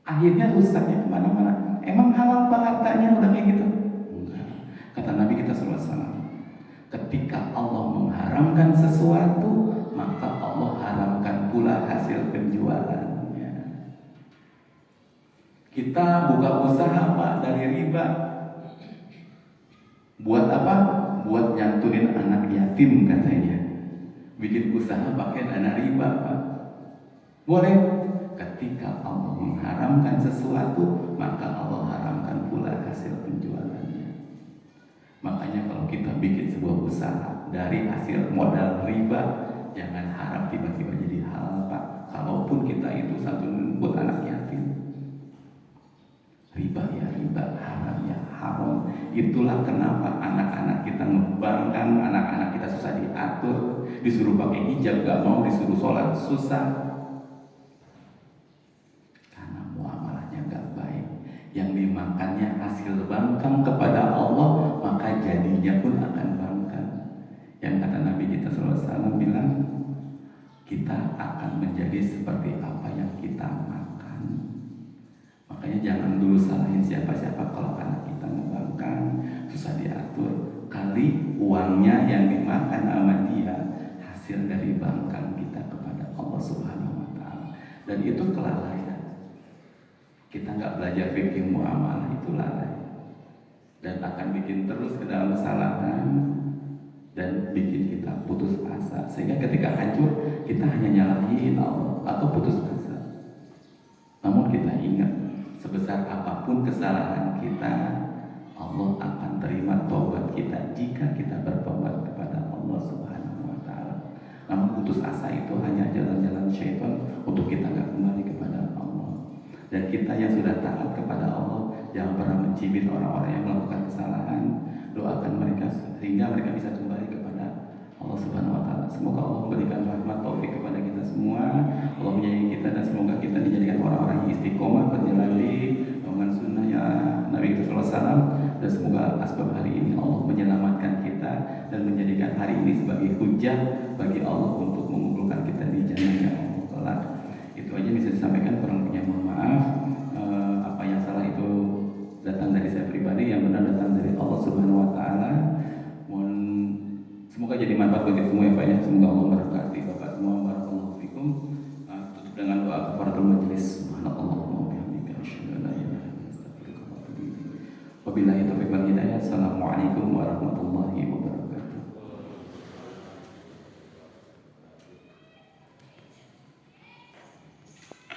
Akhirnya rusaknya kemana-mana. Emang halal Pak hartanya udah kayak gitu? Enggak. Kata Nabi kita sallallahu alaihi wasallam, ketika Allah mengharamkan sesuatu, maka Allah haramkan pula hasil penjualannya. Kita buka usaha Pak dari riba. Buat apa? Buat nyantunin anak yatim katanya. Bikin usaha pakai dana riba Pak. Boleh. Ketika Allah mengharamkan sesuatu, maka Allah haramkan pula hasil penjualannya. Makanya kalau kita bikin sebuah usaha dari hasil modal riba, jangan harap tiba-tiba jadi halal Pak. Kalaupun kita itu santun buat anak yatim, riba ya riba, haram ya haram. Itulah kenapa anak-anak kita ngebangkan, anak-anak kita susah diatur, disuruh pakai hijab gak mau, disuruh sholat susah. Yang dimakannya hasil bangkang kepada Allah, maka jadinya pun akan bangkang. Yang kata Nabi kita SAW bilang, kita akan menjadi seperti apa yang kita makan. Makanya jangan dulu salahin siapa-siapa. Kalau anak kita membangkang, susah diatur, kali uangnya yang dimakan sama dia hasil dari bangkang kita kepada Allah Subhanahu wa Ta'ala. Dan itu kelalaian. Kita nggak belajar fikih muamalah, itu lalai dan akan bikin terus ke dalam kesalahan dan bikin kita putus asa, sehingga ketika hancur kita hanya nyalahin Allah atau putus asa. Namun kita ingat, sebesar apapun kesalahan kita, Allah akan terima taubat kita jika kita bertobat kepada Allah Subhanahu wa Ta'ala. Namun putus asa itu hanya jalan-jalan syaitan untuk kita nggak kembali kepada Allah. Dan kita yang sudah taat kepada Allah, jangan pernah mencibir orang-orang yang melakukan kesalahan. Doakan mereka sehingga mereka bisa kembali kepada Allah Subhanahu wa Ta'ala. Semoga Allah memberikan rahmat taufik kepada kita semua. Allah menyayangi kita dan semoga kita dijadikan orang-orang yang istiqomah berjalan di naungan sunnah ya Nabi SAW. Dan semoga asbab hari ini Allah menyelamatkan kita dan menjadikan hari ini sebagai hujah bagi Allah untuk mengumpulkan kita di jannah Allah kelak. Itu aja bisa disampaikan, kurang punya mohon maaf. Apa yang salah itu datang dari saya pribadi, yang benar datang dari Allah Subhanahu wa Ta'ala. Semoga jadi manfaat bagi semua ya Pak ya. Semoga Allah berkati.